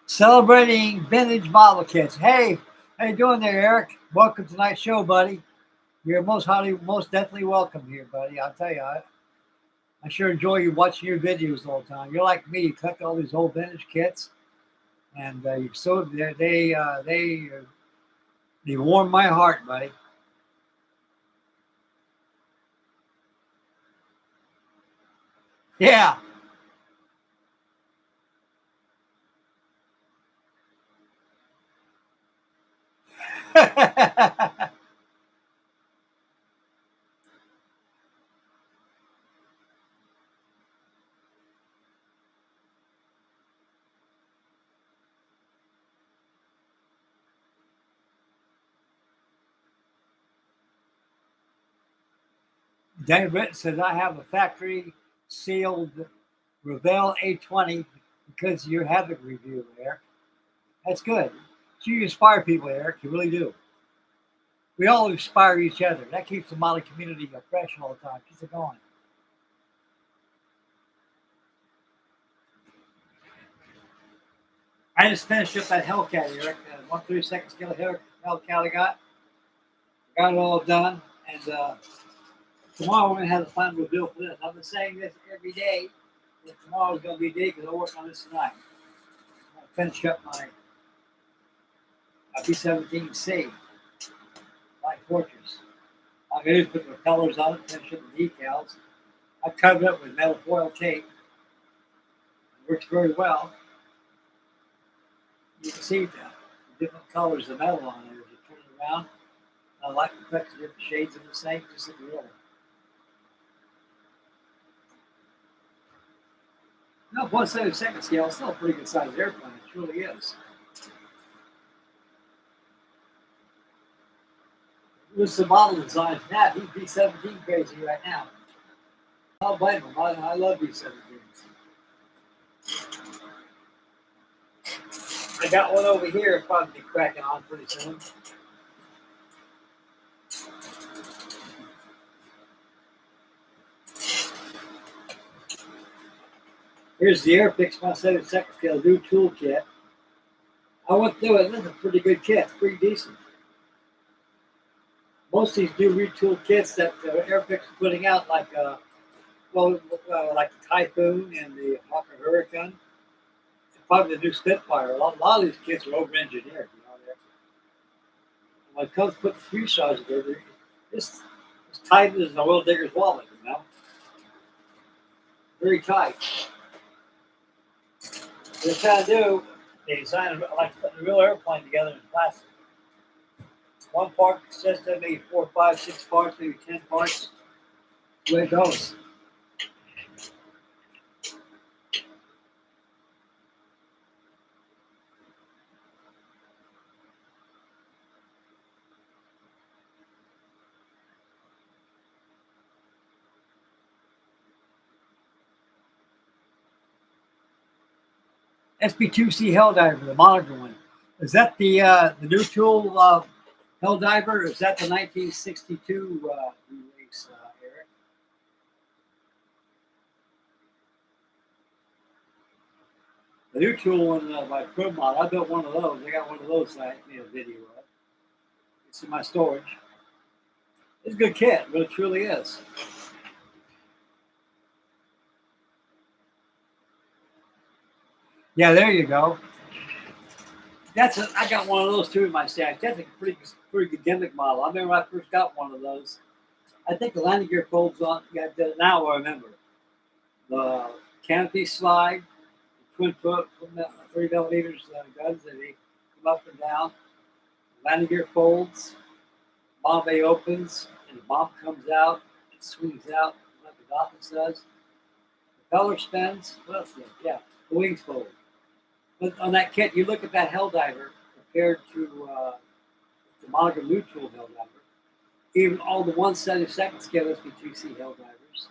Celebrating vintage bottle kits. Hey, how you doing there, Eric? Welcome to tonight's show, buddy. You're most definitely welcome here, buddy. I'll tell you, I sure enjoy you watching your videos all the time. You're like me. You collect all these old vintage kits, and they warm my heart, buddy. Yeah. Dave Britton says, I have a factory sealed Revell A20 because you have a review there. That's good. You inspire people, Eric. You really do. We all inspire each other. That keeps the modeling community fresh all the time. Keeps it going. I just finished up that Hellcat, Eric. 132nd scale Hellcat I got. Got it all done. And tomorrow we're going to have the final reveal for this. I've been saying this every day. That tomorrow's going to be a day because I'll work on this tonight. I'm going to finish up my B-17C, Light Fortress. I'm going to put the propellers on it, finish up the decals. I covered it up with metal foil tape. It works very well. You can see the different colors of metal on there as you turn it around. I like the effects of different shades of the same, just like the other. No, 1/72 scale is still a pretty good sized airplane. It really is. With some model designs now, he's B-17 crazy right now. I'll blame him. I love B-17s. I got one over here. It'll probably be cracking on pretty soon. Here's the Airfix 1/72 scale new toolkit. I went through it. This is a pretty good kit. It's pretty decent. Most of these new retool kits that Airfix is putting out, like like the Typhoon and the Hawker Hurricane, and probably the new Spitfire. A lot of these kits are over-engineered. You know, when it comes to putting the fuselage together, it's tight as an oil digger's wallet. You know, very tight. What they kind of do, they design it like putting a real airplane together in plastic. One part consists of maybe 4, 5, 6 parts, maybe 10 parts. The way it goes. SB2C Helldiver, the monitor one. Is that the new tool Helldiver, or is that the 1962 release, Eric? The new tool one by Grumman, I built one of those. I got one of those I made a video of. It's in my storage. It's a good kit, but it truly is. Yeah, there you go. I got one of those too in my stash. That's a pretty good gimmick model. I remember when I first got one of those. I think the landing gear folds on. Yeah, now I remember. The canopy slide, the twin foot from the 3 millimeters guns that they come up and down. Landing gear folds. Bomb bay opens, and the bomb comes out. It swings out like the Dolphin says. The propeller spins. What else? Yeah, the wings fold. But on that kit, you look at that Helldiver compared to the Monogram Neutral Helldiver, even all the 1/72 scale SB2C Helldivers,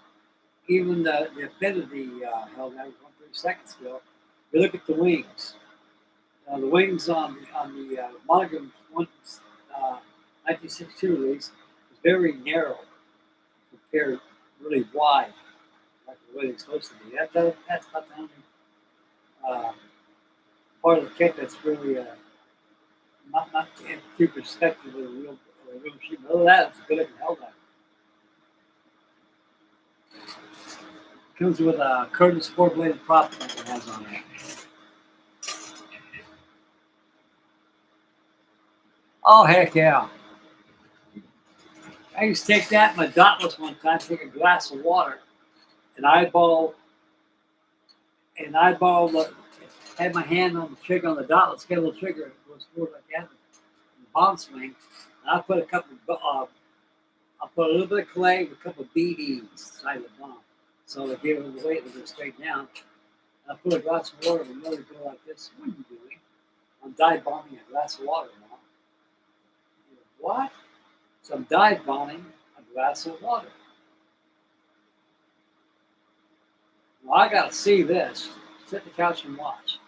even the Affinity Helldiver 1/32 scale, you look at the wings. The wings on the Monogram 1962 release is very narrow compared really wide, like the way it's supposed to be. That's about the only part of the kit that's really not too perspective of the real machine. Other than that, it's a good looking Helldiver. Comes with a Curtis 4-bladed prop that it has on it. Oh heck yeah! I used to take that in my Dauntless one time, take a glass of water, and eyeball and had my hand on the trigger on the dot. Let's get a little trigger. It was more like that. The bomb swing. And I put I put a little bit of clay with a couple of BBs inside the bomb. So to give it the weight, it would straight down. And I put a glass of water and let it go like this. What are you doing? I'm dive bombing a glass of water, Mom. What? So I'm dive bombing a glass of water. Well, I gotta see this. Sit on the couch and watch.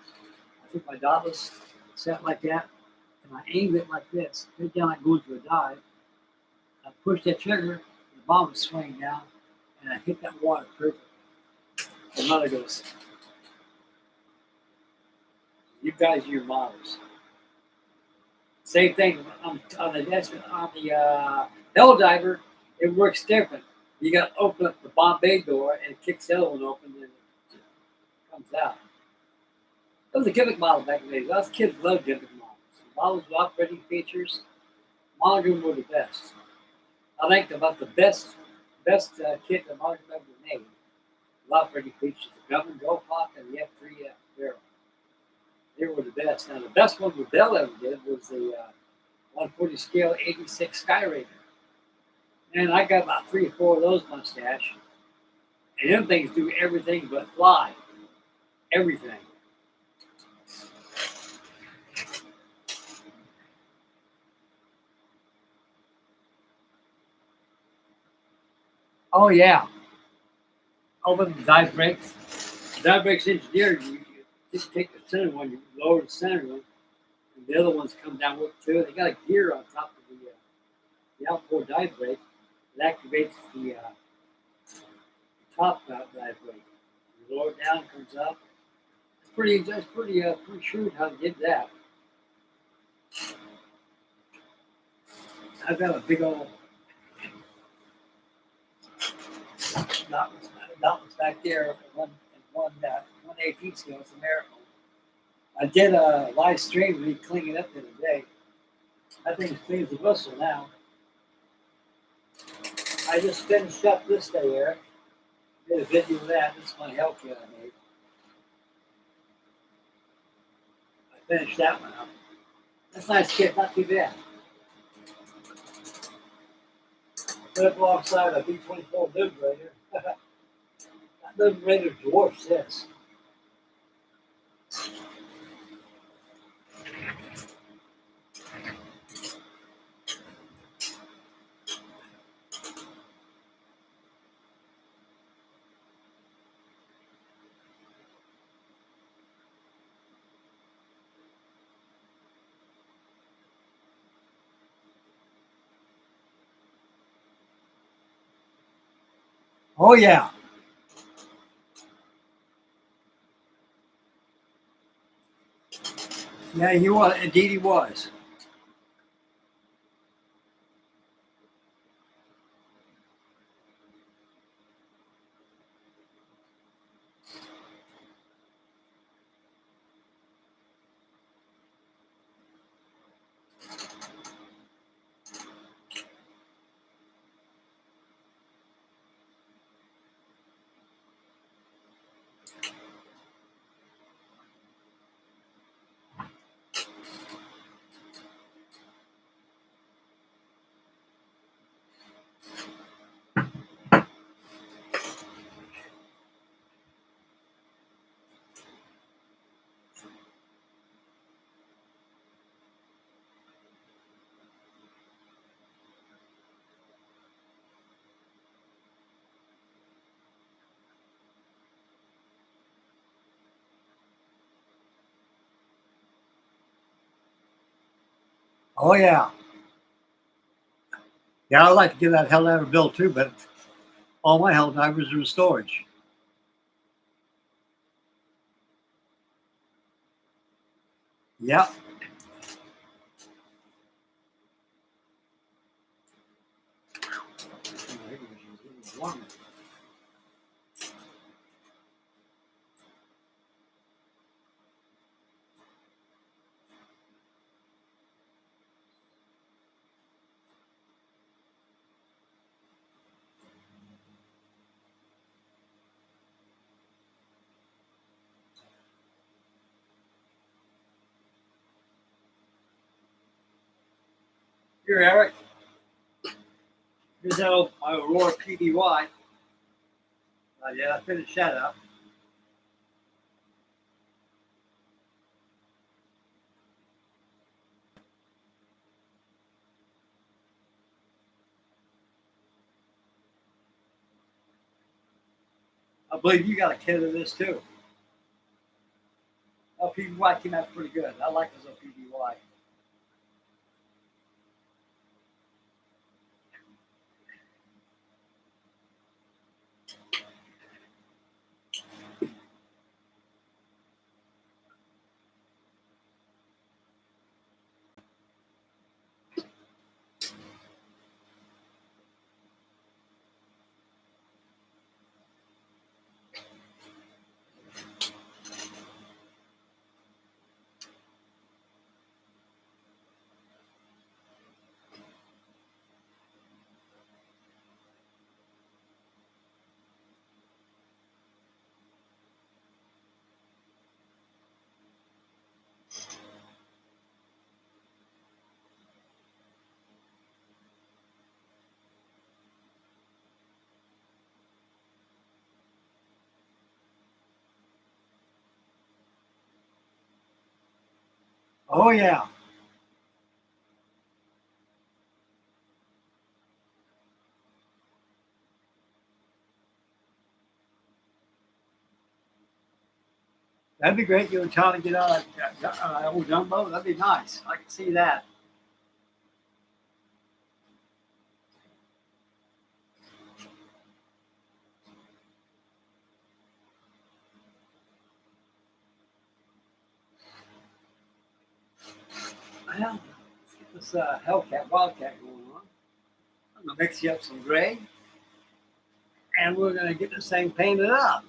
I took my dot was set like that, and I aimed it like this. Right down like going to a dive. I pushed that trigger, the bomb was swinging down, and I hit that water perfectly. The mother goes, "You guys are your models." Same thing on the hell diver. It works different. You got to open up the bomb bay door, and it kicks the other one open, and it comes out. It was a gimmick model back in the day. Us kids loved gimmick models. Models with operating features. Monogram were the best. I think about the best kit that Monogram ever made. With operating features: the Grumman F4F and the F3F barrel. They were the best. Now the best one that Bell ever did was the 140 scale 86 Skyraider. And I got about 3 or 4 of those mustache. And them things do everything but fly. Everything. Oh yeah. Open the dive brakes. Dive brakes engineered. You just take the center one, you lower the center one, and the other ones come down with it too. They got a gear on top of the outboard dive brake that activates the top dive brake. You lower it down, it comes up. That's pretty shrewd how they did that. I've got a big old mountains back there. One 1/18 scale. It's a miracle. I did a live stream of me cleaning it up the other day. I think it's clean as a whistle now. I just finished up this day, Eric. Did a video of that. This is my hell kit I made. I finished that one up. That's a nice kit, not too bad. Put it alongside a B-24 Liberator. That Liberator dwarfs this. Oh yeah. Yeah, he was. Indeed, he was. Oh yeah. Yeah, I'd like to get that hell diver built too, but all my hell divers are in storage. Yep. Here, Eric. Here's my Aurora PBY. Yeah, I finished that up. I believe you got a kit of this too. Oh, PBY came out pretty good. I like this PBY. Oh yeah. That'd be great. You and Charlie get on old jumbo. That'd be nice. I can see that. Well, let's get this Hellcat Wildcat going on. I'm gonna mix you up some gray, and we're gonna get this thing painted up.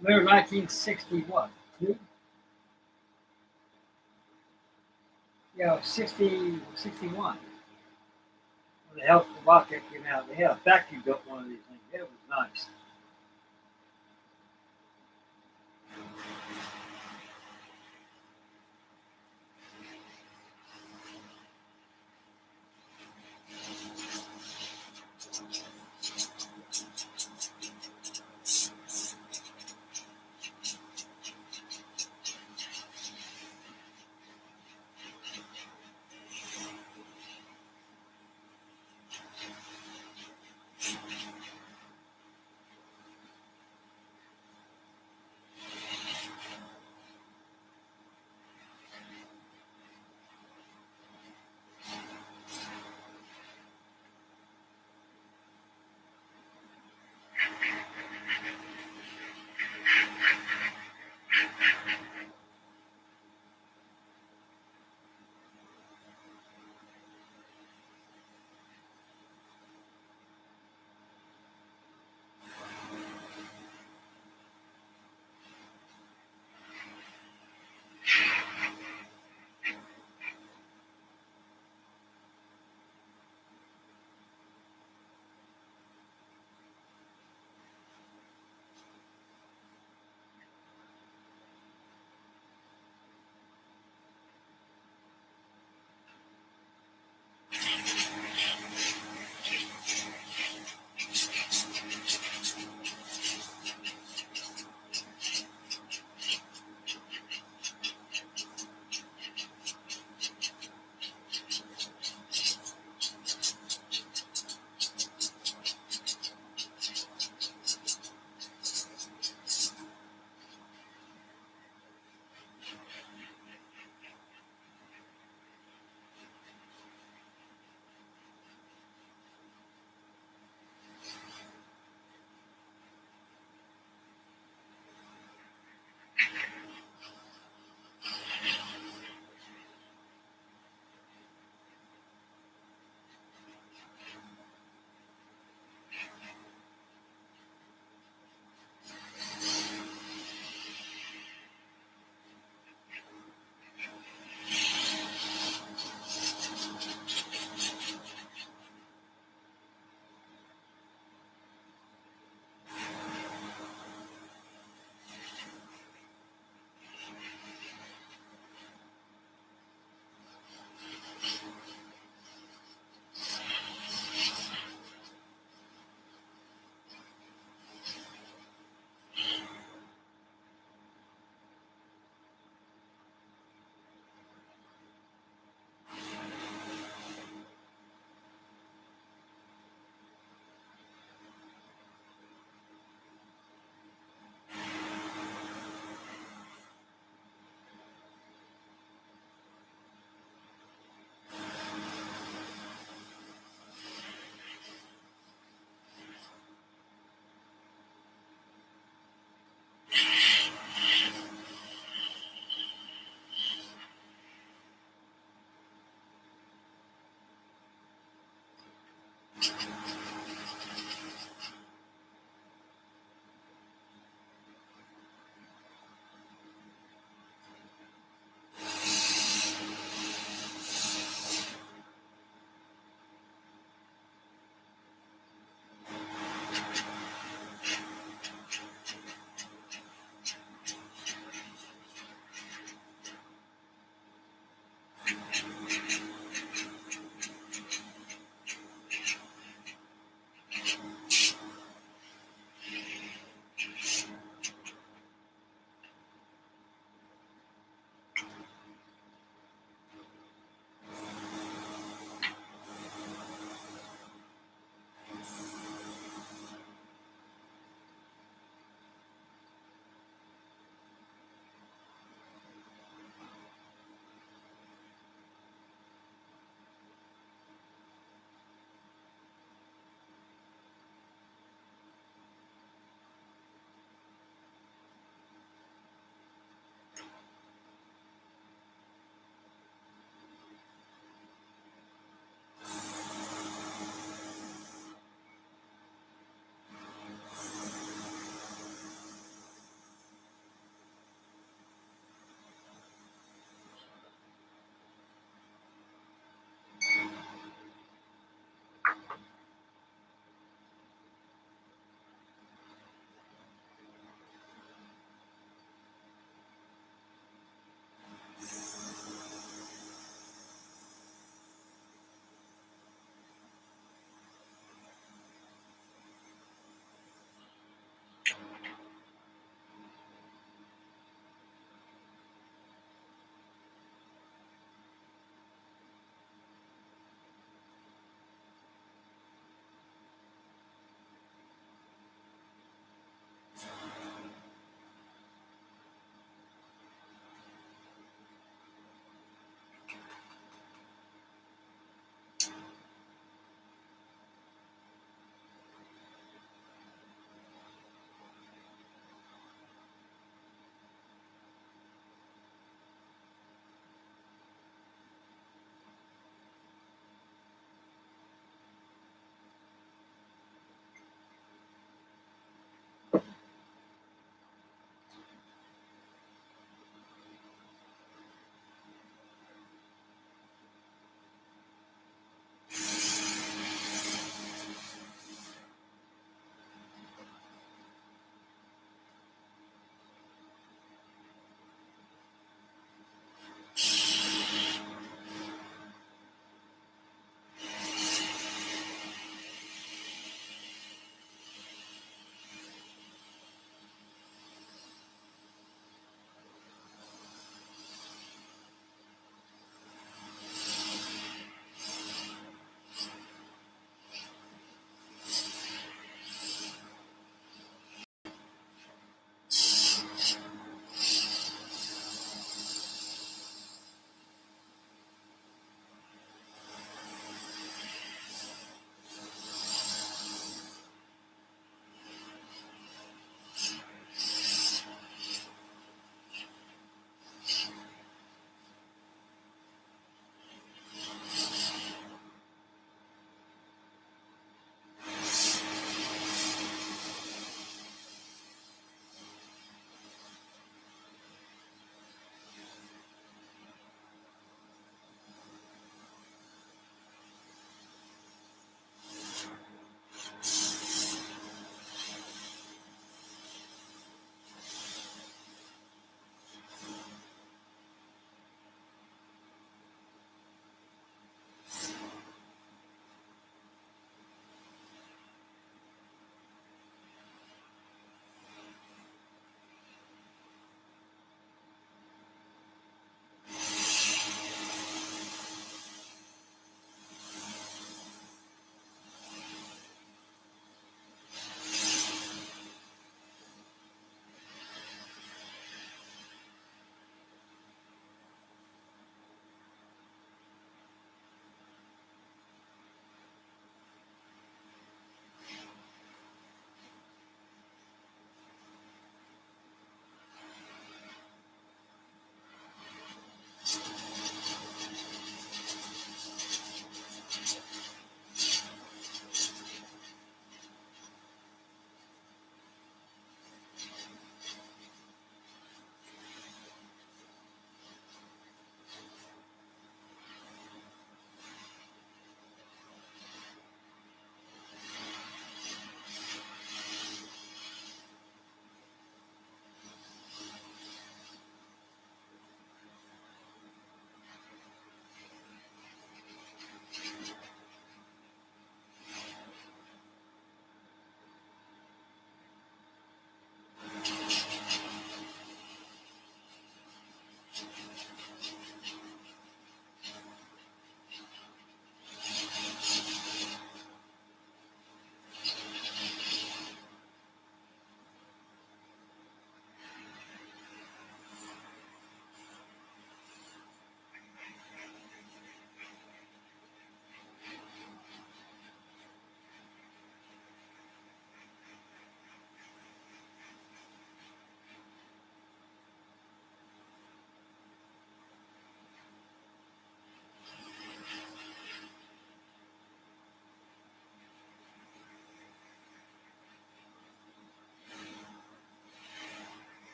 Remember 1960 what? Two? Yeah, 60, 61. When the Hellcat Wildcat came out, they had a factory built one of these things. It was nice.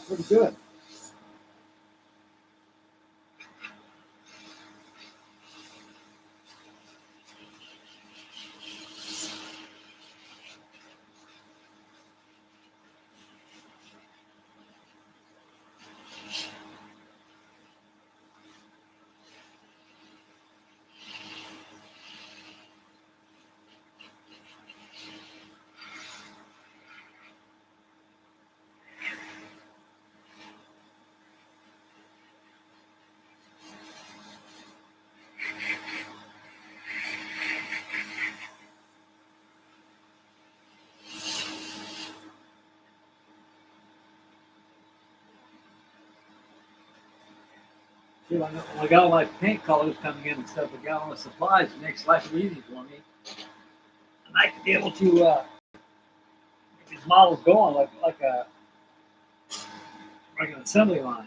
pretty good. See, when I got all my paint colors coming in and stuff, I got all the supplies, it makes life easy for me. I like to be able to get these models going like an assembly line.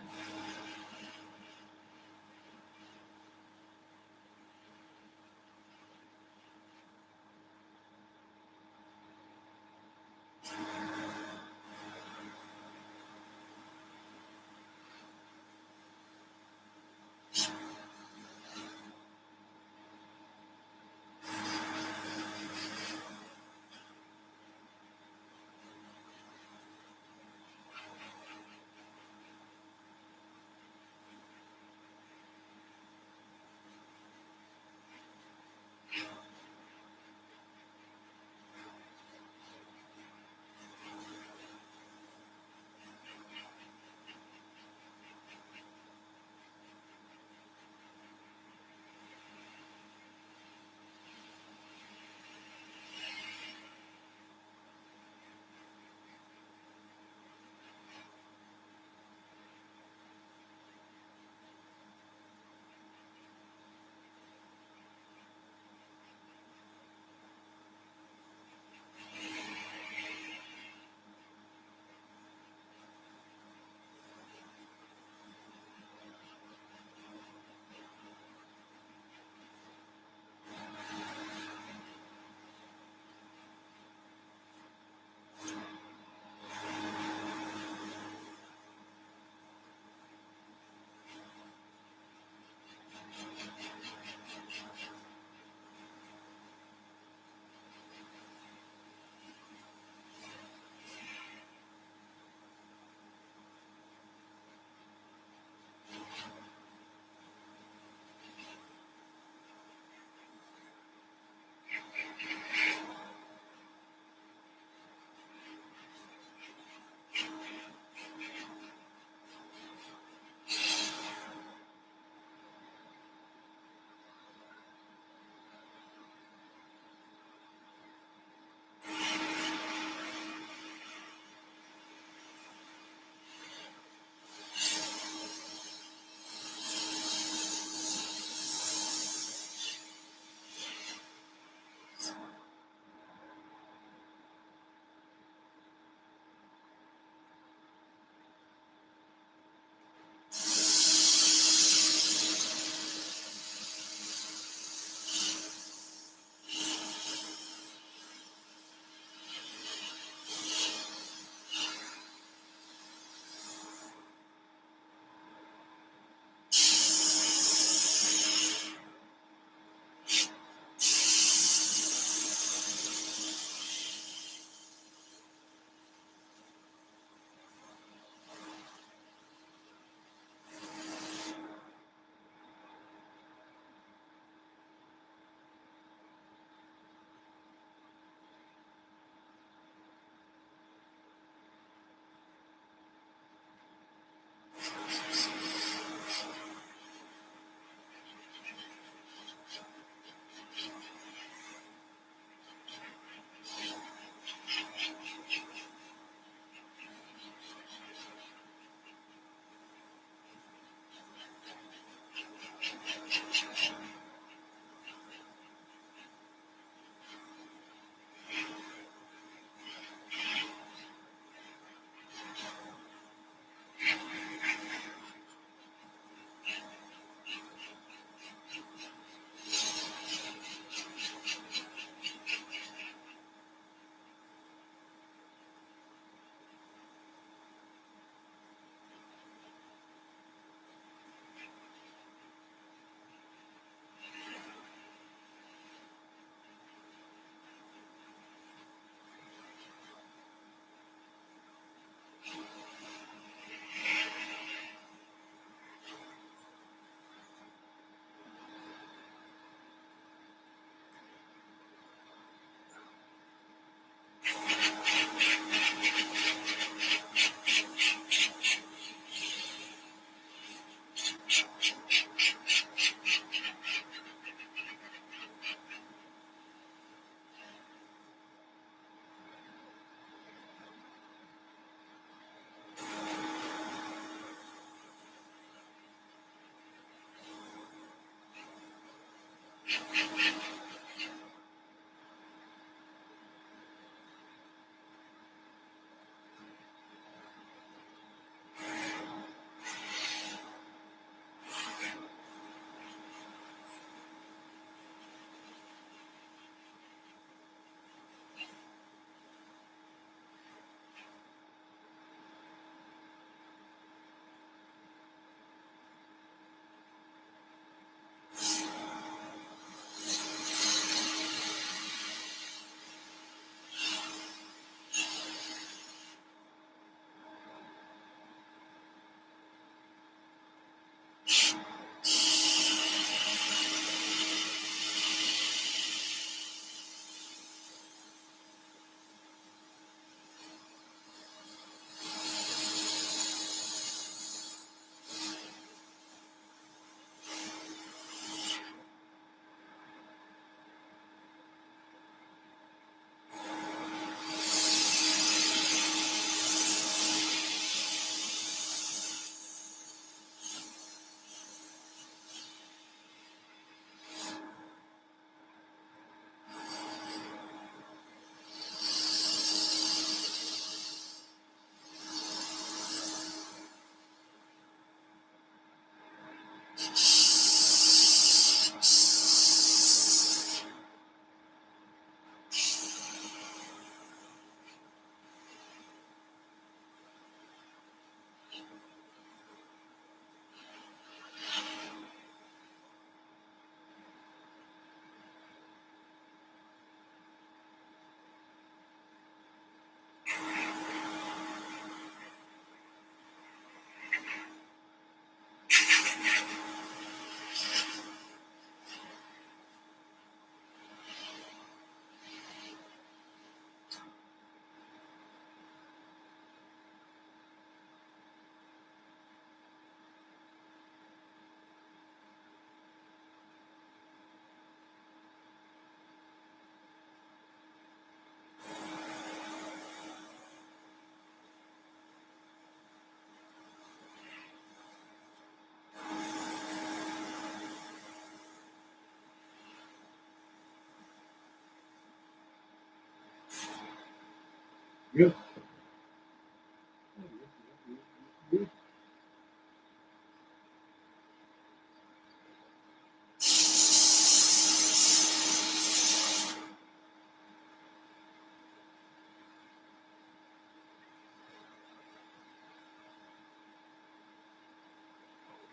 You.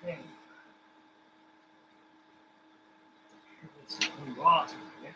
Okay. Let's move on. Okay.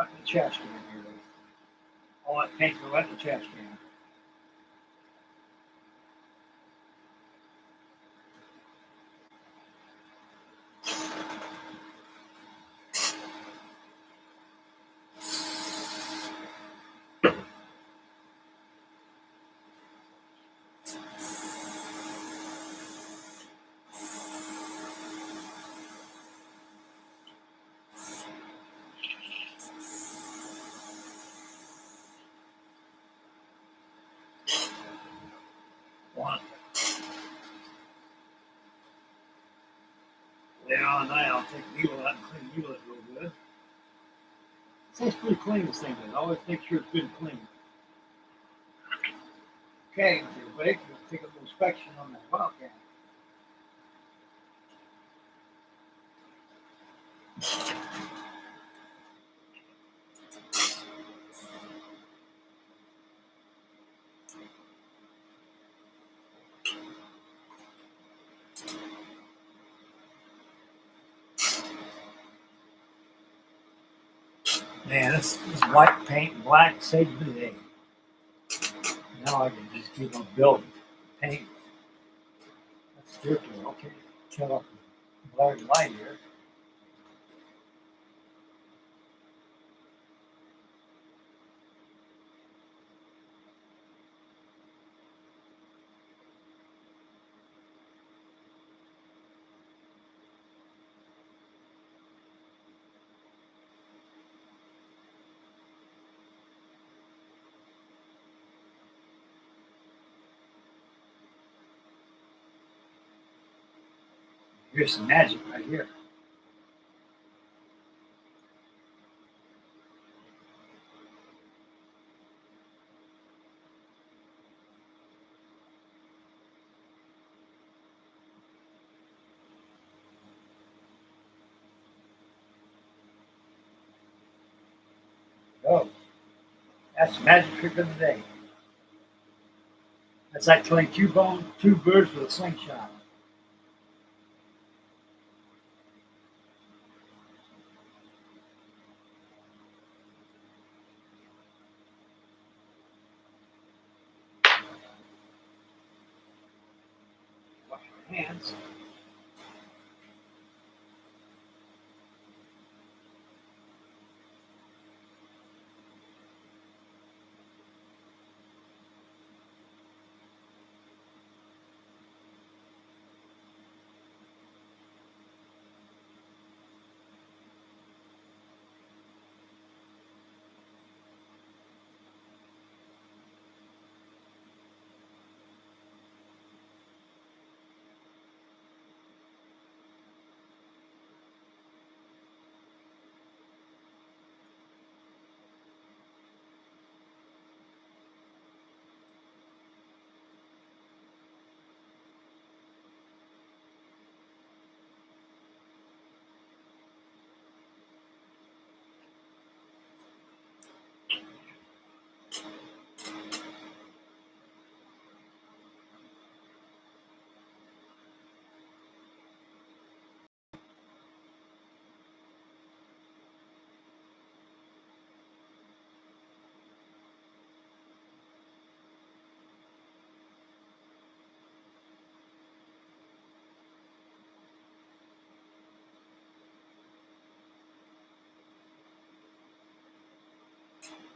Wet in the trash can here. All that paint will wet in the trash can. One. Later on tonight, I'll take the needle out and clean the needle real good. It's pretty clean, this thing is. I always make sure it's good and clean. Okay, everybody, we'll take a little inspection on that Wildcat. Man, this white paint and black saved me the day. Now I can just keep on building paint. That's circular. Okay, kill up the blurred light here. Here's some magic right here. Oh, that's the magic trick of the day. That's like killing two birds with a slingshot. Wash your hands.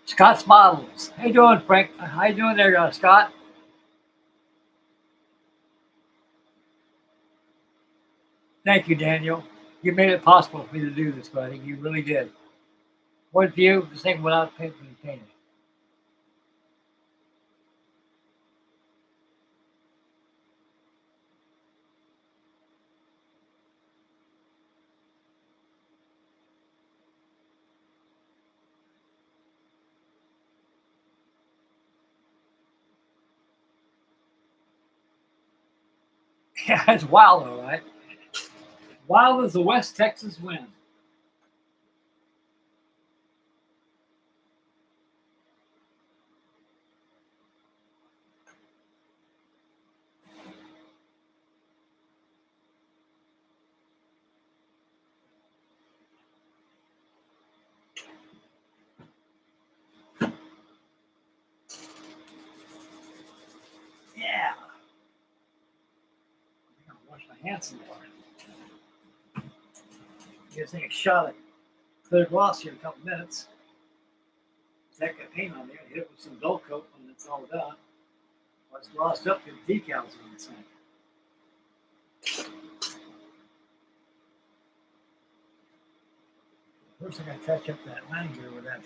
Scott's Models. How you doing, Frank? How you doing there, Scott? Thank you, Daniel. You made it possible for me to do this, buddy. You really did. One view, this thing without painting. Yeah, it's wild, all right. Wild as the West Texas wind. Johnson part. Give this thing a shot at clear gloss here in a couple minutes. Take that paint on there and hit it with some dull coat when it's all done. Once it's glossed up, get the decals on this thing. First, I got to touch up that line here with that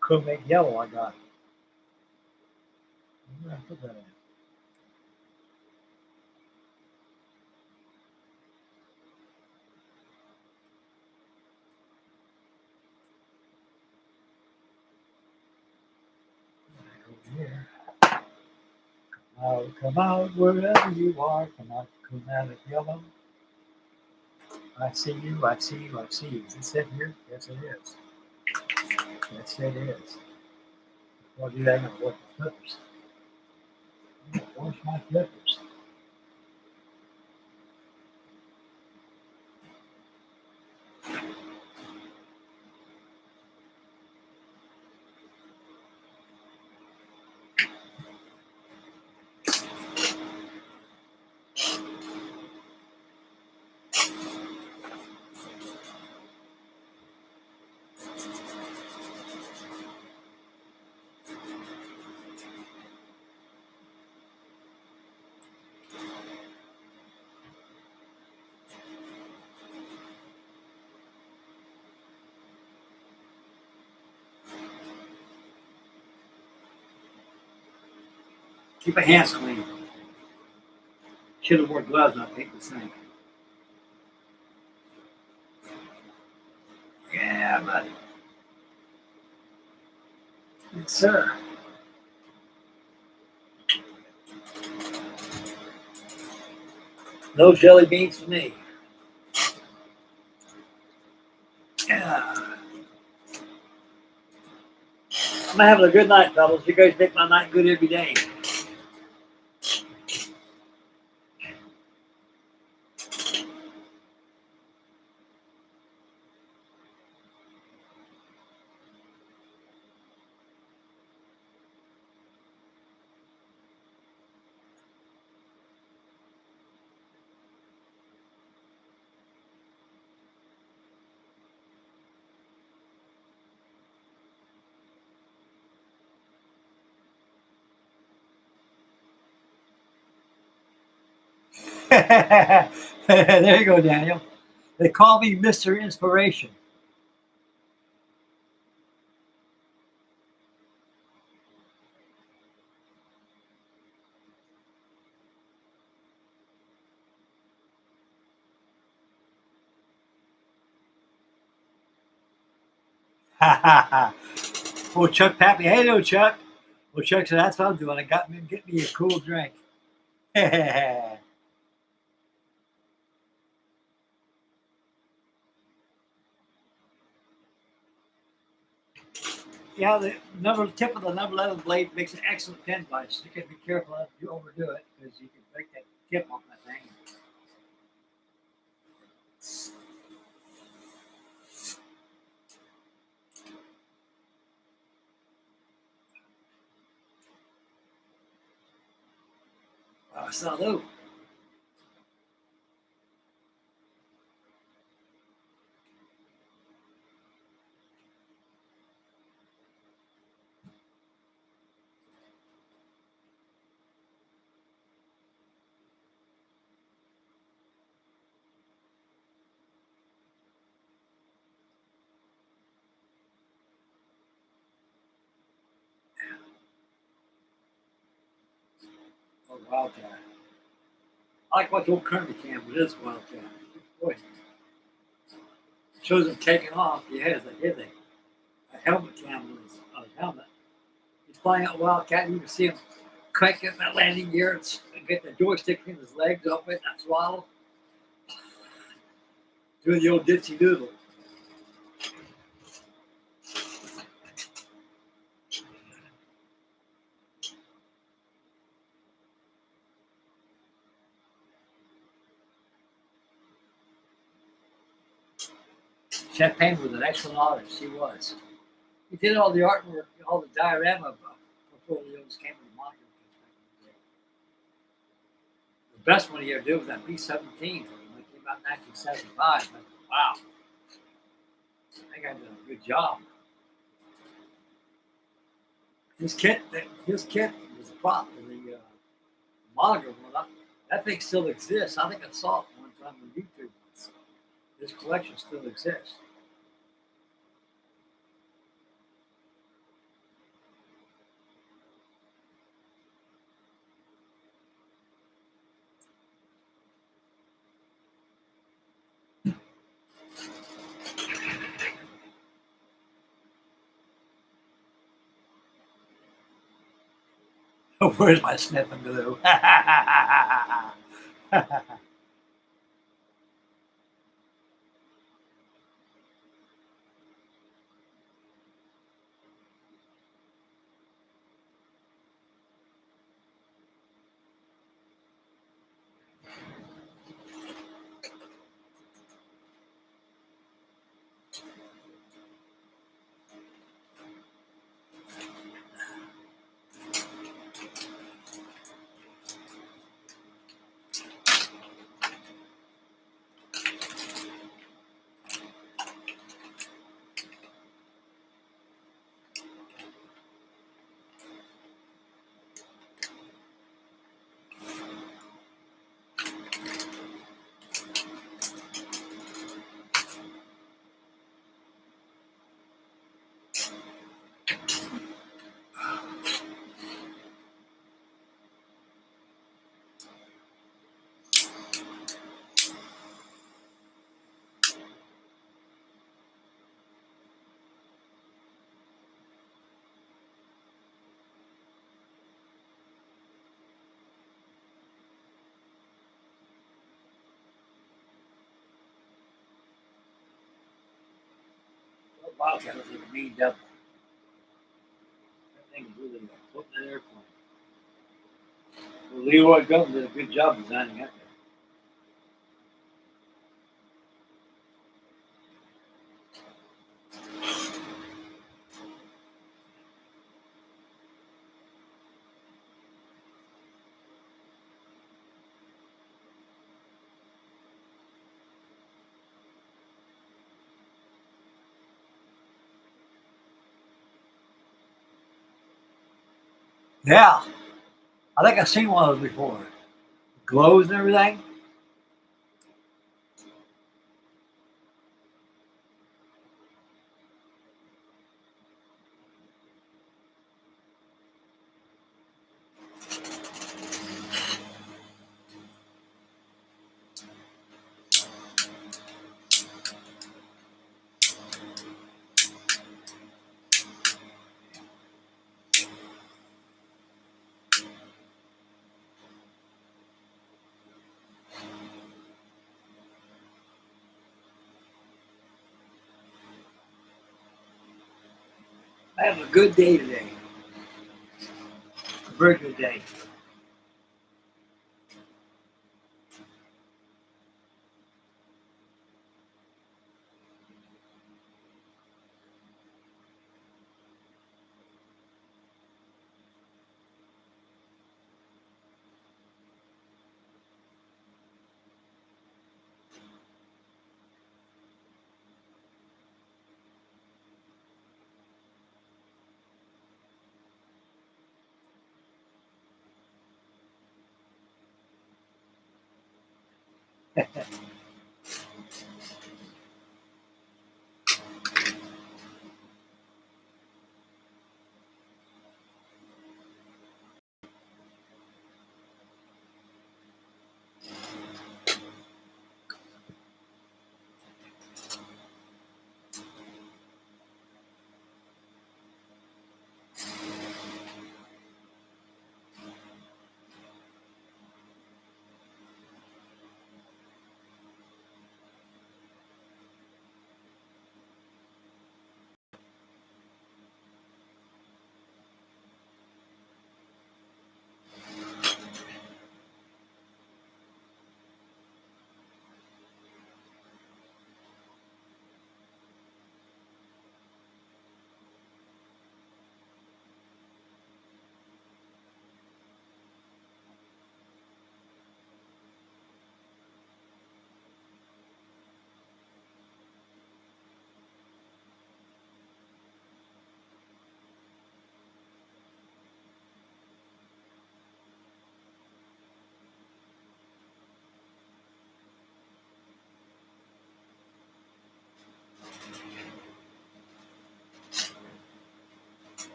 chromate yellow I got. Where did I put that in? Here. Come out wherever you are. Come out, chromatic yellow. I see you, I see you, I see you. Is this it here? Yes, it is. Yes, it is. Before I do that, I'm going to wash my clippers. I'm going to wash my clippers. Keep your hands clean. Should have worn gloves when I paint this thing. Yeah, buddy. Yes, sir. No jelly beans for me. Yeah. I'm having a good night, fellas. You guys make my night good every day. There you go, Daniel. They call me Mr. Inspiration. Oh, Chuck Pappy. Hey, no, Chuck. Well, Chuck said, that's what I'm doing. I got me, get me a cool drink. Yeah, the tip of the number 11 blade makes an excellent pen vise. You can be careful if you overdo it because you can break that tip off that thing. Salute. Oh, Wildcat. I like what the old Kermit cam with this Wildcat. Boy, shows him taking off. He has a helmet cam on his helmet. He's flying out Wildcat. You can see him cranking that landing gear and get the joystick in his legs up it, that throttle. Doing the old ditzy doodle. Champagne was an excellent artist. He was. He did all the artwork, all the diorama portfolios came from the market. best one he ever did was that B-17 when it came out in 1975. But, wow, that guy did a good job. His kit was a prop for the monitor one. That thing still exists. I think I saw it one time on YouTube. His collection still exists. Where's my sniffing glue? Wildcat was like a mean devil. That thing was really floating an airplane. Well, Leroy Grumman did a good job designing that thing. Yeah, I think I've seen one of those before. Glows and everything. I have a good day today. A very good day.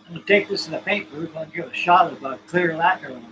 I'm going to take this in the paint booth and give it a shot of clear lacquer on it.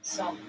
Some.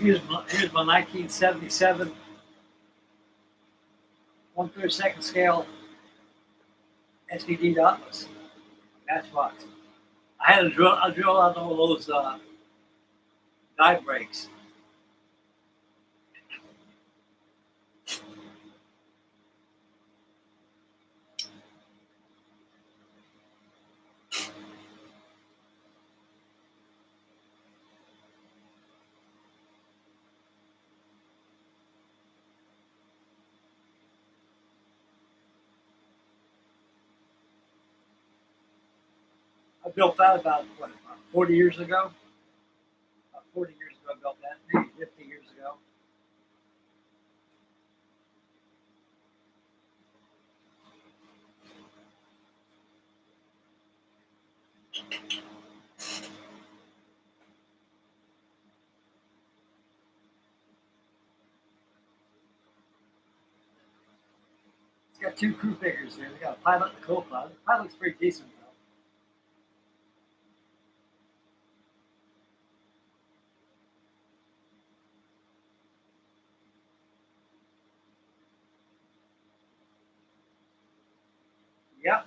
Here's my 1977 1/32 scale SVD dotless matchbox. I had to drill out all those die breaks. I built that about, what, about 40 years ago? About 40 years ago I built that, maybe 50 years ago. It's got two crew figures there. We got a pilot and a co-pilot. The pilot's pretty decent though. Yep.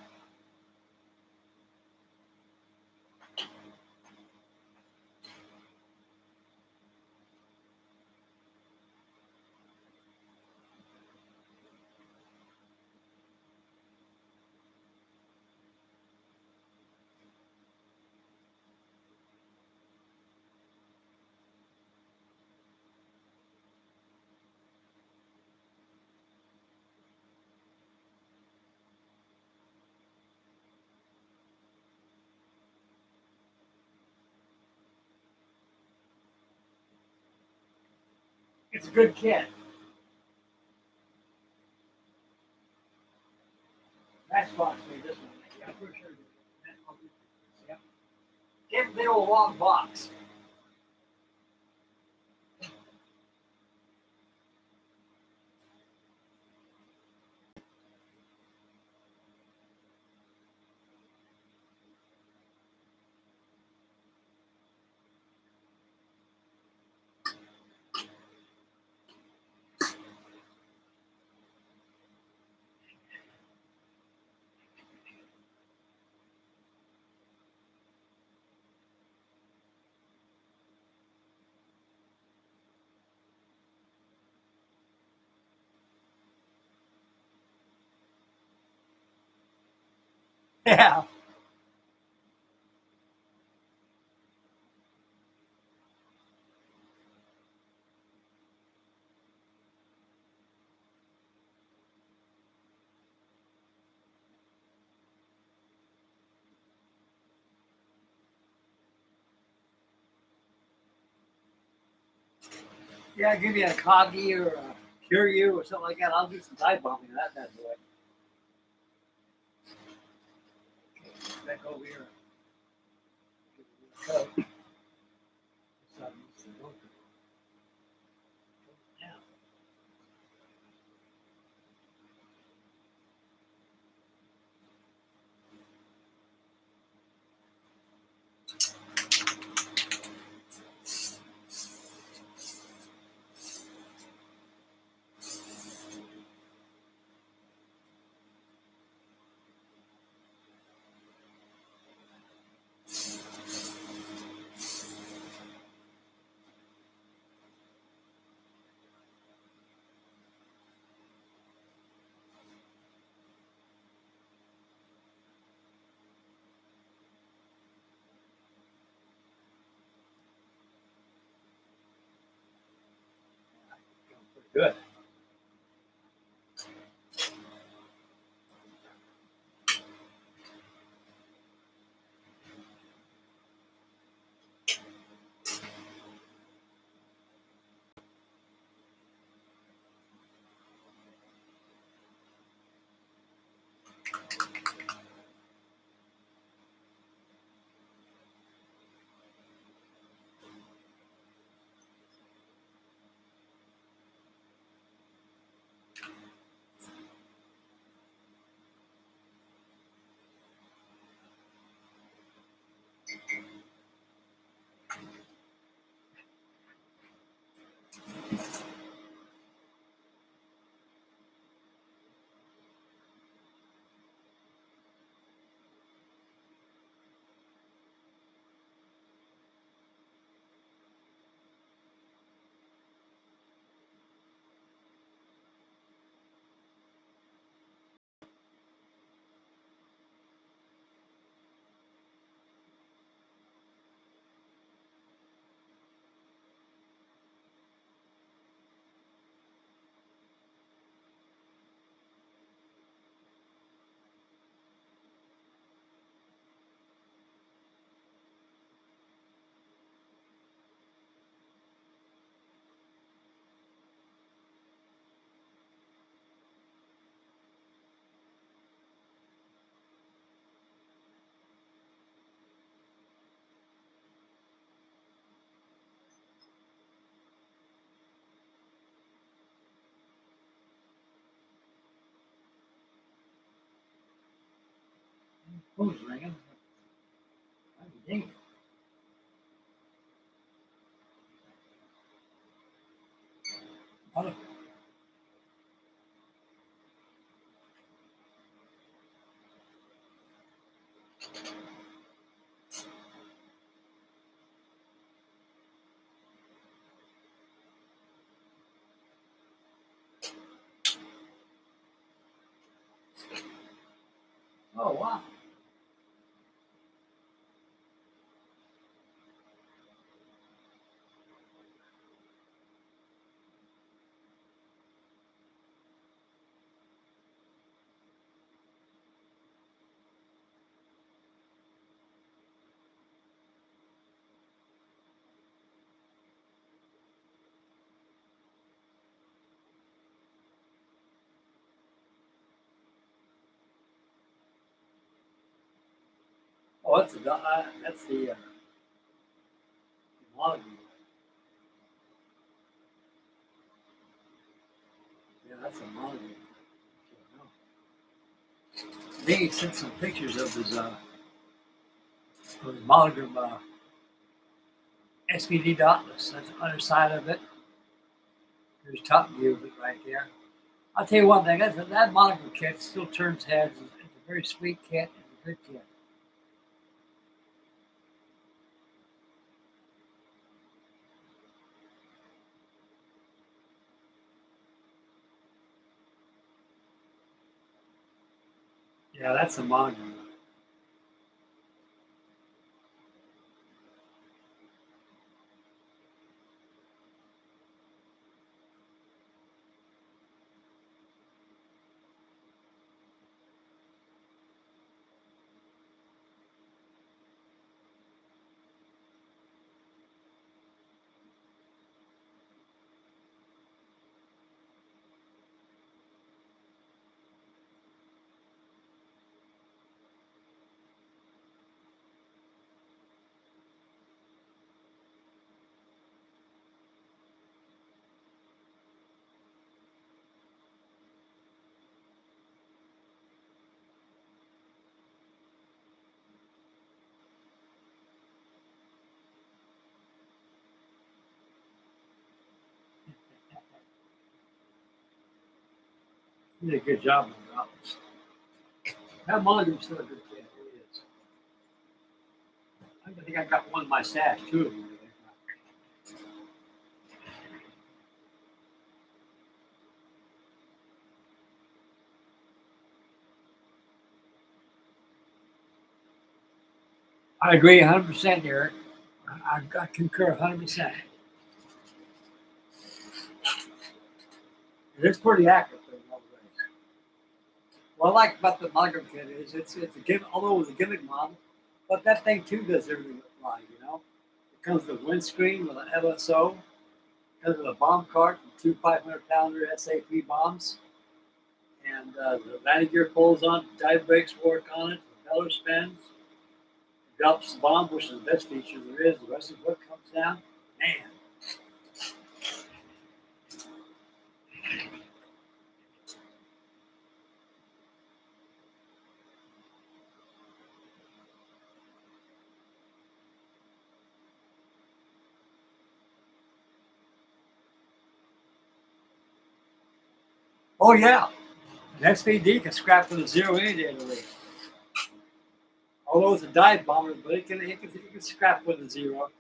It's a good kit. Matchbox made this one. Yeah, for sure. Yep. Gave a big old long box. Yeah. Yeah, give me a Coggy or a Curyu or something like that. I'll do some dive bombing of that bad boy. Back over here. Coat. Yeah. Good. Phone's ringing. Dang it. Oh. Oh, wow. Oh, that's the monogram. Yeah, that's a monogram. They sent some pictures of his monogram SPD dotless. That's the other side of it. There's top view of it right there. I'll tell you one thing, that monogram kit still turns heads. It's a very sweet kit and a good kit. Yeah, that's a monogram. You did a good job on the dotless. That monogram's still a good kit. It is. I think I got one in my stash, two of them. I agree 100%, Eric. I concur 100%. It's pretty accurate, though, in all ways. What I like about the monogram kit is it's a gimmick, although it was a gimmick model, but that thing too does everything right, you know. It comes with a windscreen with an LSO, it comes with a bomb cart and two 500-pounder SAP bombs, and the landing gear pulls on, dive brakes work on it, the propeller spins, drops the bomb, which is the best feature there is. The rest of the hook comes down. Man. Oh yeah. An SVD can scrap with a zero any day of the week. Although it's a dive bomber, but it can scrap with a zero.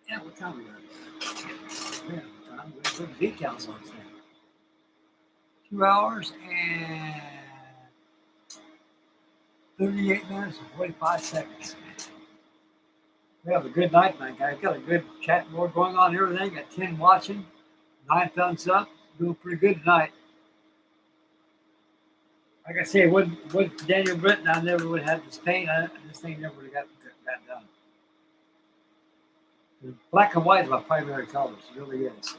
Yeah, what time we got? Yeah, what time? We put decals on this thing. 2 hours and 38 minutes and 45 seconds. We have a good night, man, guys. Got a good chat board going on and everything. Got 10 watching. 9 thumbs up. Doing pretty good tonight. Like I say, with Daniel Britton, I never would have this paint. This thing never would have got done. Black and white is my primary colors. It really is.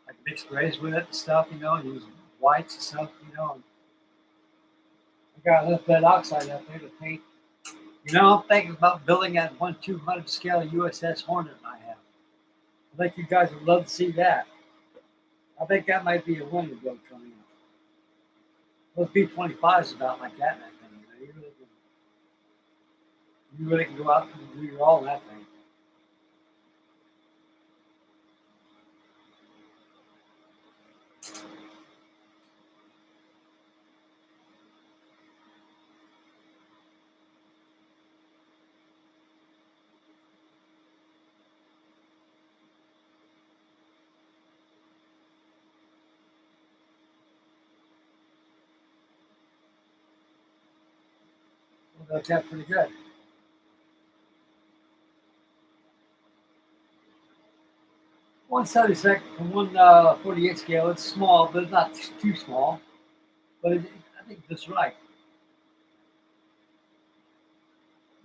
Like mixed grays with it and stuff, use whites and stuff, I got a little bit of oxide up there to paint. I'm thinking about building that 1/200 scale USS Hornet I have. I think you guys would love to see that. I think that might be a winter build coming up. Those B-25s about like that thing. You really can go out and do your all in that thing. Well, that's that pretty good. One 72nd from 1/48 scale. It's small, but it's not too small. But I think that's right.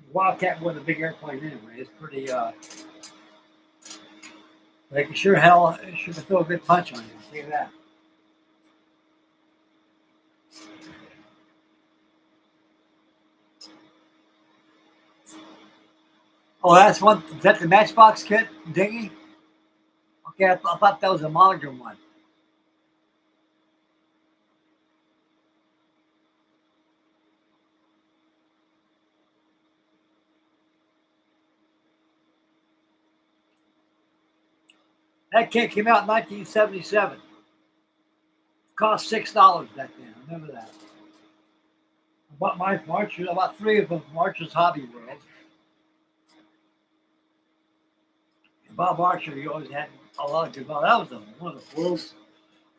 The Wildcat wasn't a big airplane anyway. It's pretty. Like sure hell, it should throw a good punch on you. I'll tell you that. Oh, that's one. Is that the Matchbox kit dinghy? Okay, I thought that was a monogram one. That kit came out in 1977. Cost $6 back then. I remember that. I bought mine from Archer. I bought 3 of them from Archer's Hobby World. And Bob Archer, he always had a lot of good. Well, that was one of the world's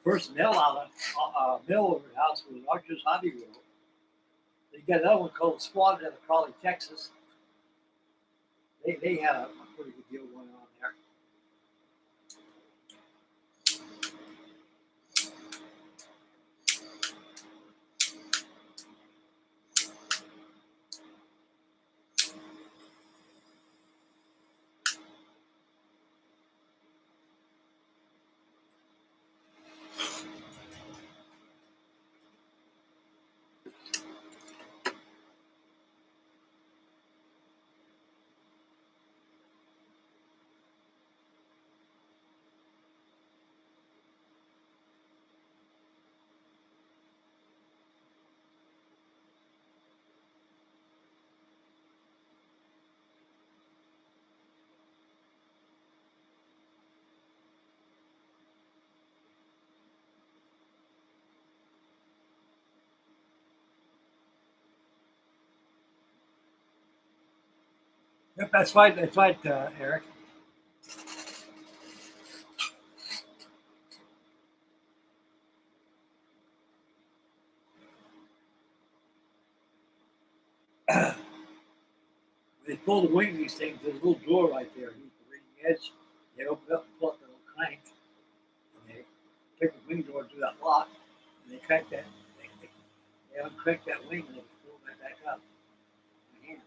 first mail outlet, mail order house was Archer's Hobby World. They got another one called Squadron out of Crawley, Texas. They had a pretty good deal going on there. Yep, that's right. That's right, Eric. They pull the wing of these things. There's a little drawer right there underneath the wing edge. They open it up and pull up the little crank. And they pick the wing door through that lock. And they crank that. They uncrank that wing and they pull that back up. By hand.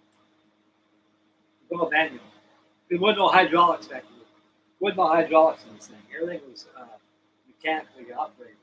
It's all manual. There wasn't no hydraulics back then. There wasn't no hydraulics in this thing. Everything was mechanically operated.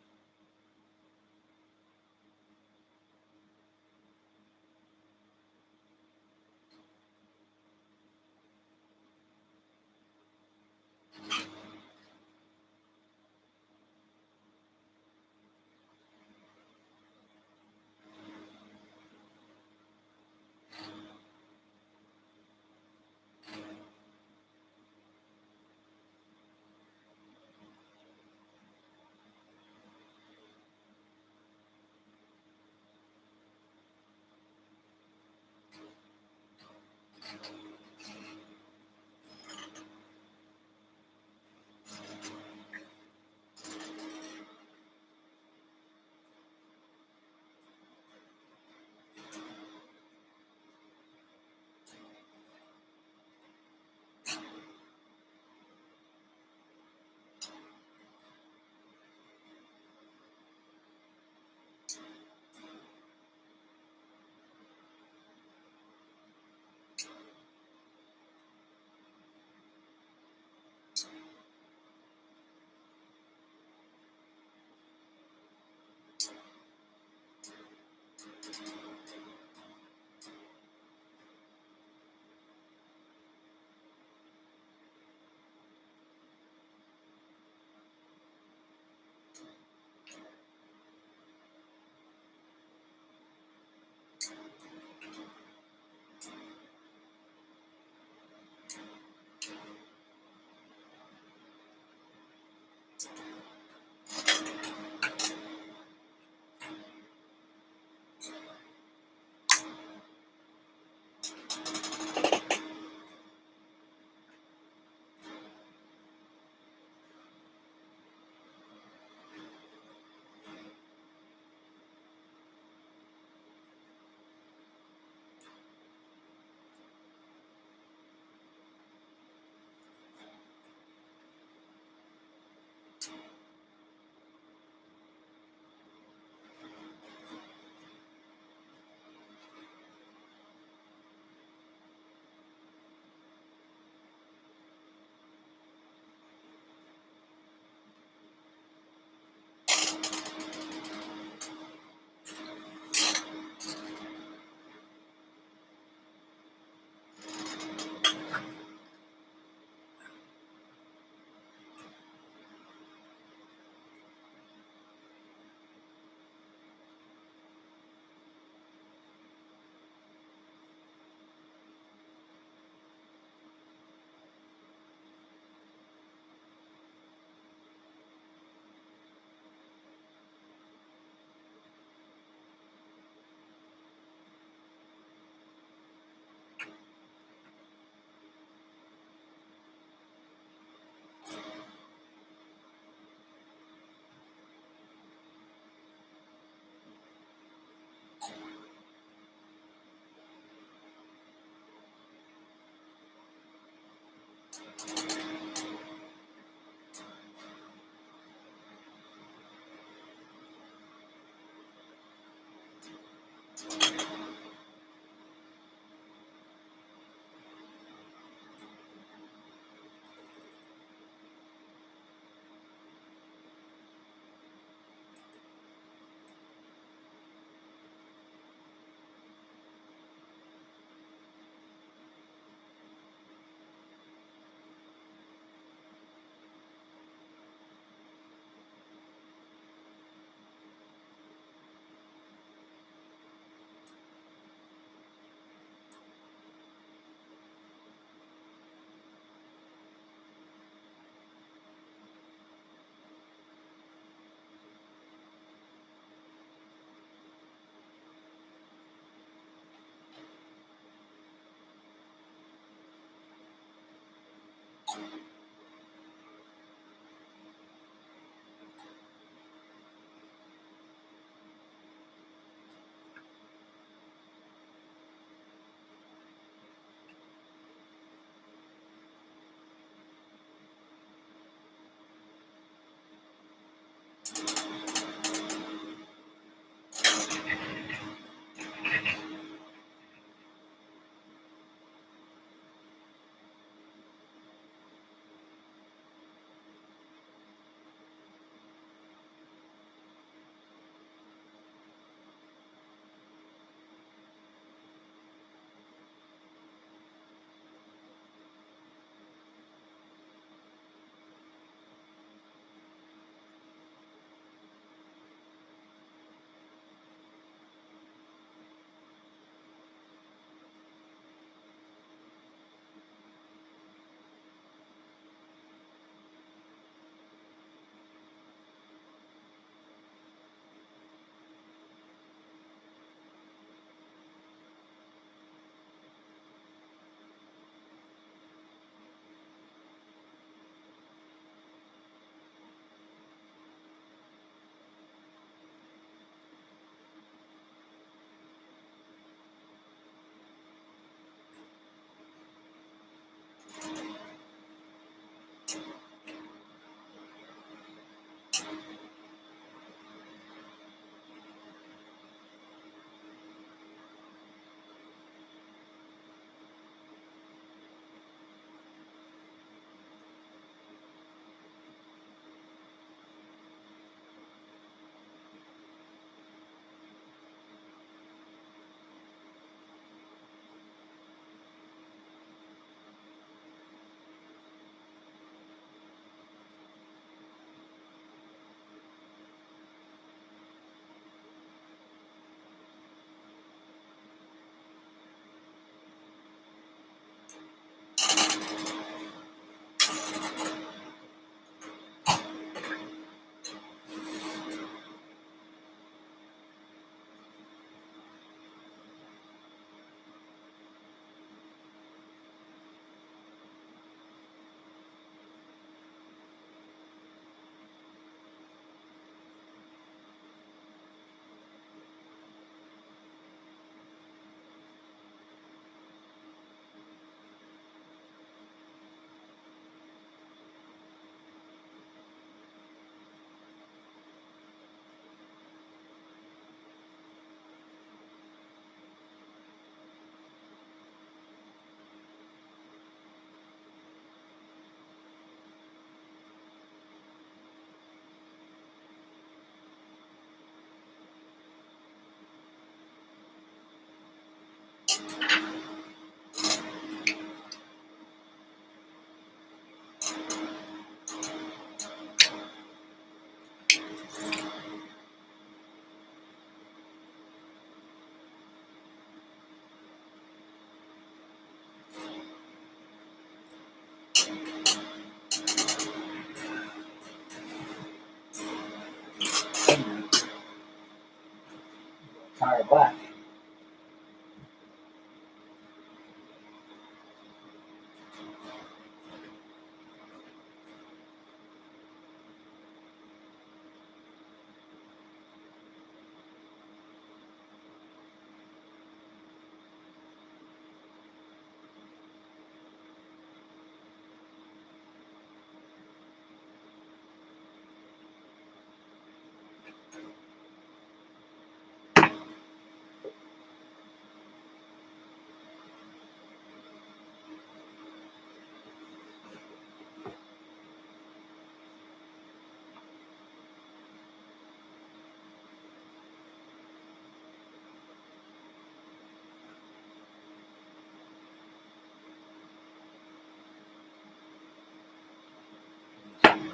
Tire black.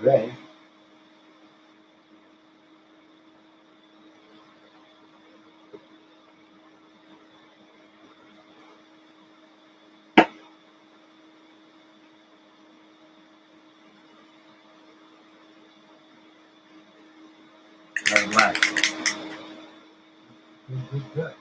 gray. Very much. Good.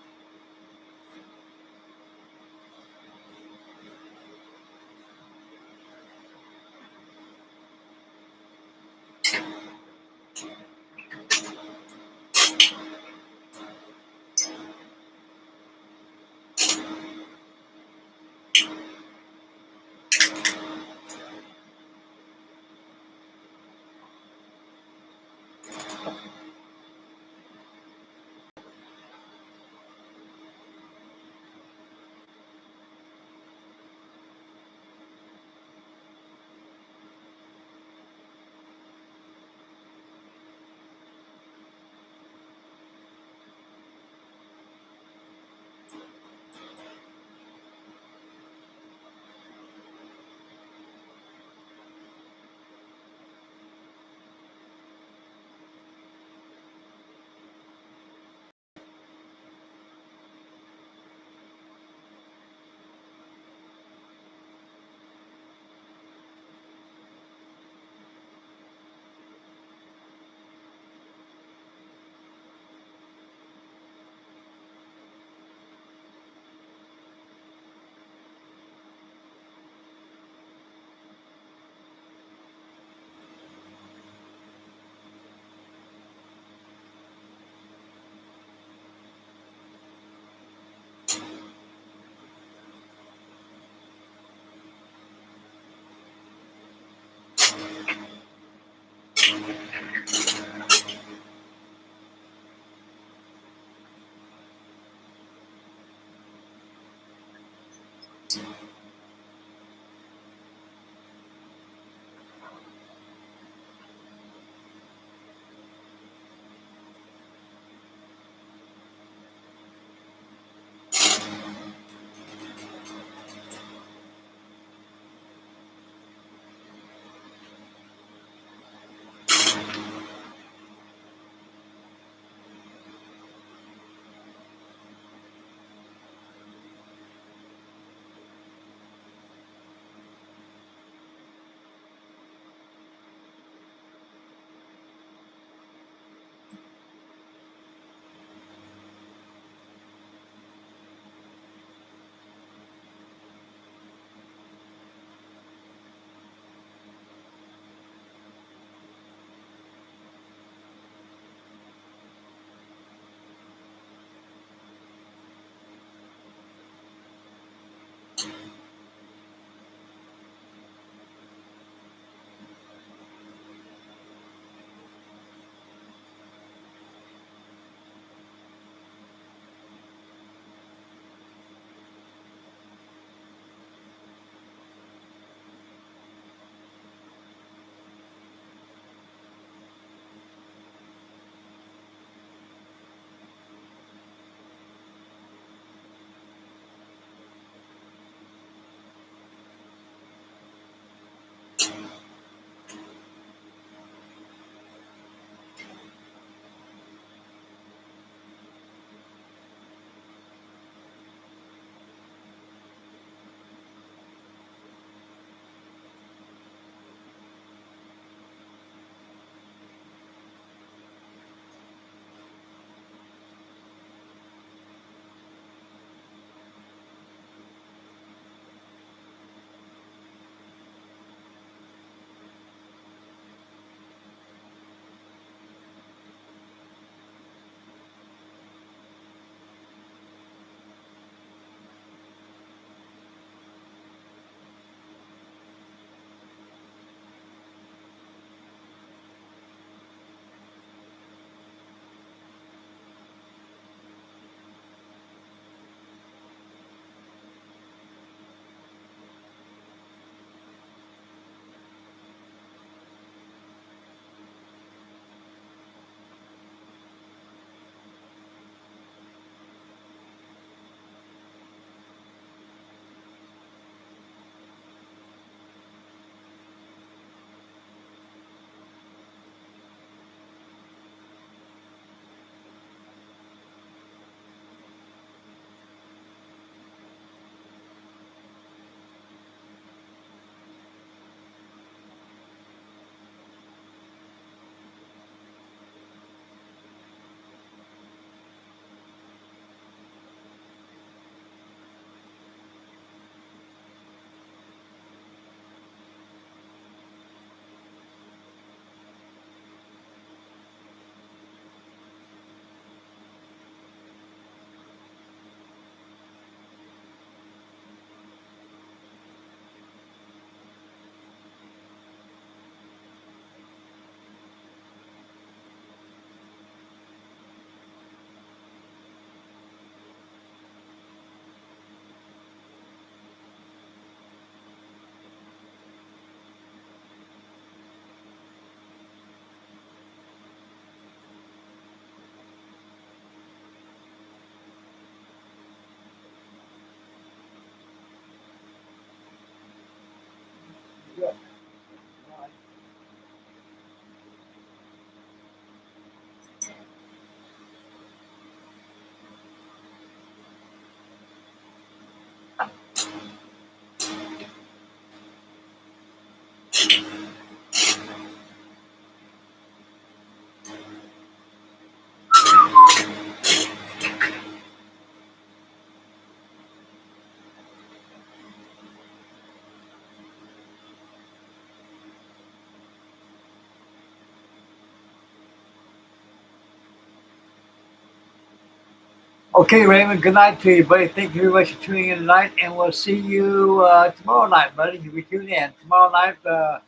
Okay, Raymond, good night to you, buddy. Thank you very much for tuning in tonight, and we'll see you tomorrow night, buddy. If we tune in. Tomorrow night, as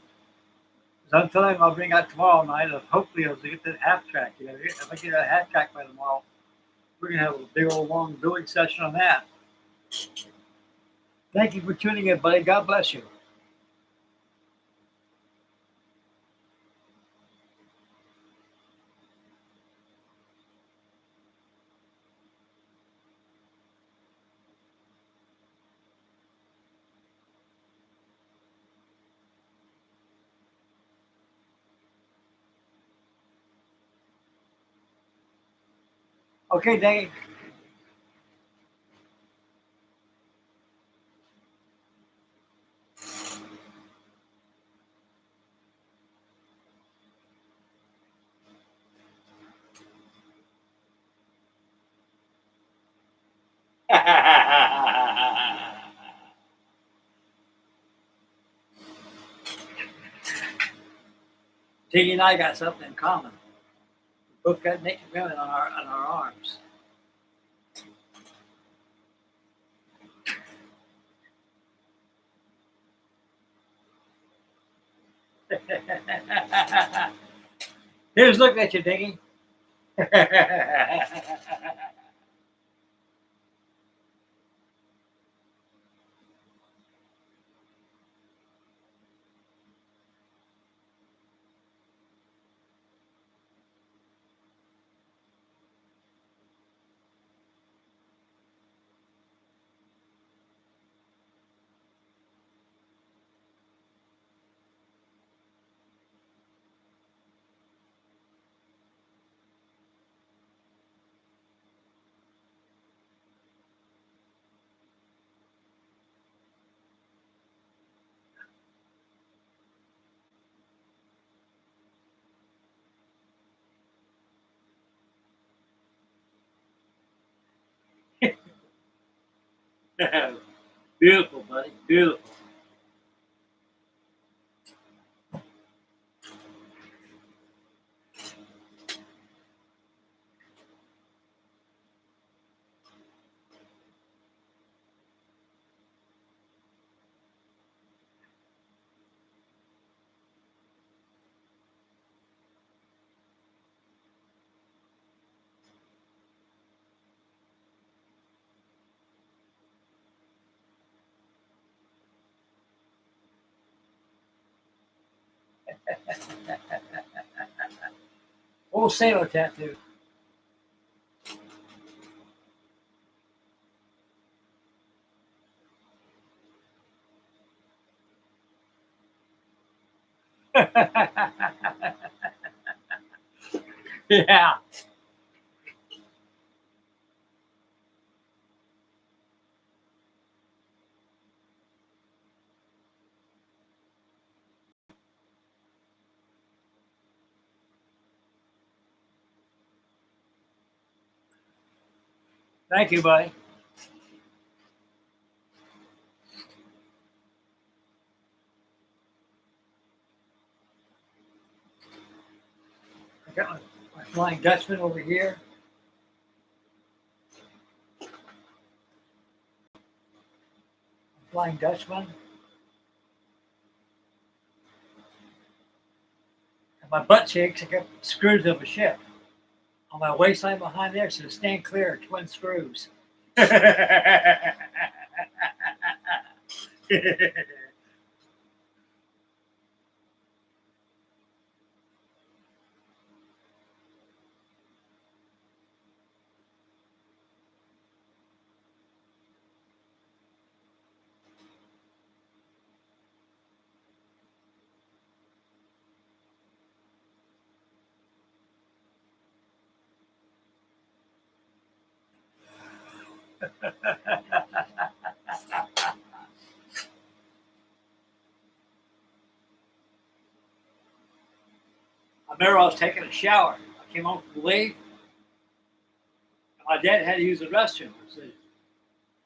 I'm telling you, I'll bring out tomorrow night. Hopefully, I'll get that half track. You know, if I get a half track by tomorrow, we're going to have a big old long building session on that. Thank you for tuning in, buddy. God bless you. Okay, dang it. Tiggy and I got something in common. We both got naked women on our arms. Here's looking at you, Diggy. Beautiful, buddy. Beautiful. Old sailor tattoo. Yeah. Thank you, buddy. I got my Flying Dutchman over here. Flying Dutchman. And my butt cheeks, I got screws of a ship. On my waistline behind there, so stand clear, twin screws. I remember I was taking a shower. I came home from the league. My dad had to use the restroom. I said,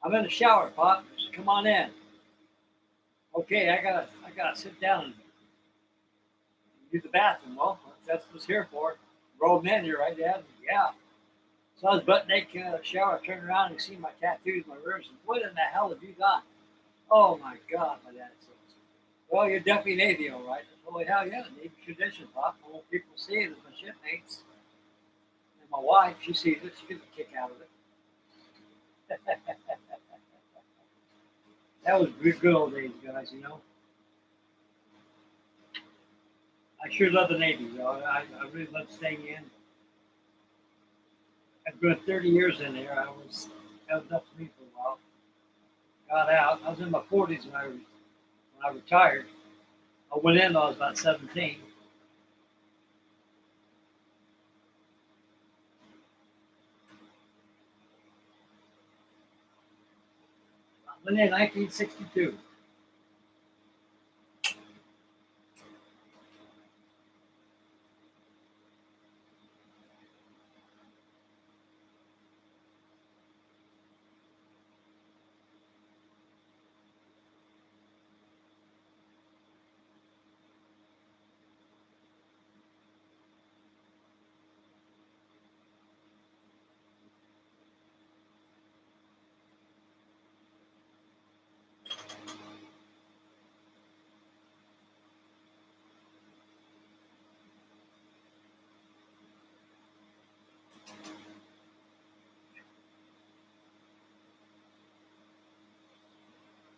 I'm in the shower, Pop. He said, come on in. Okay, I gotta sit down and use the bathroom. Well, that's what it's here for. We're old men here, right, Dad? Yeah. So I was butt naked in the shower, I turned around and see my tattoos, my ribs, and what in the hell have you got? Oh my God, my dad says. Well, you're definitely Navy, all right. Holy hell yeah, Navy tradition, Pop. I want people to see it as my shipmates. And my wife, she sees it, she gets a kick out of it. That was good old days, guys, you know. I sure love the Navy, though. I really love staying in. I've been 30 years in there. That was up to me for a while. Got out. I was in my 40s when I retired. I went in when I was about 17. I went in 1962.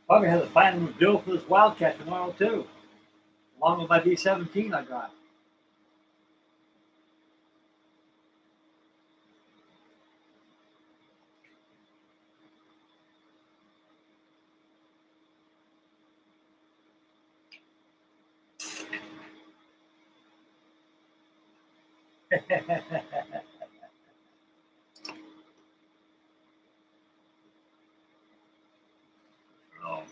Probably have the final bill for this Wildcat tomorrow, too, along with my D-17 I got. Oh,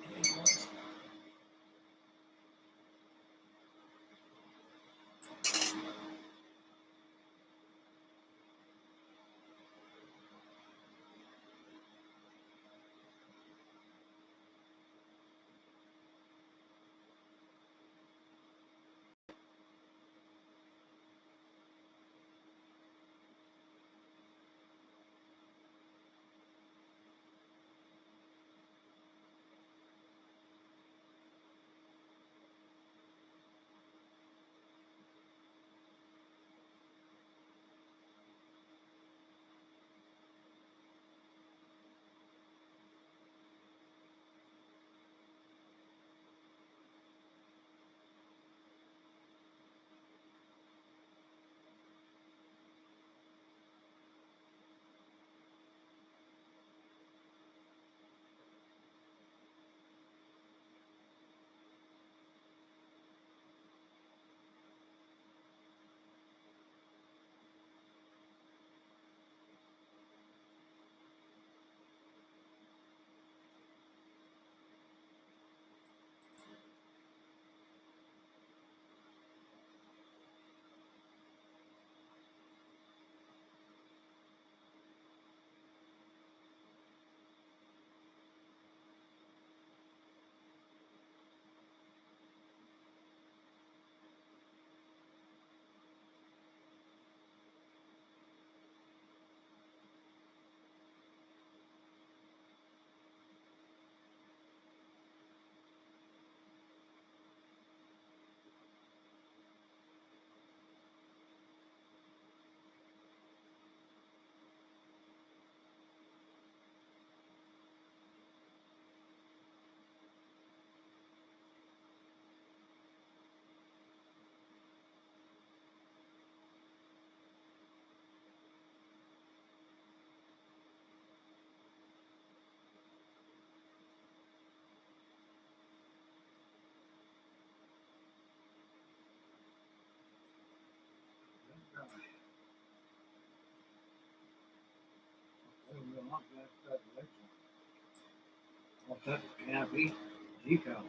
What's that? Canopy, decals.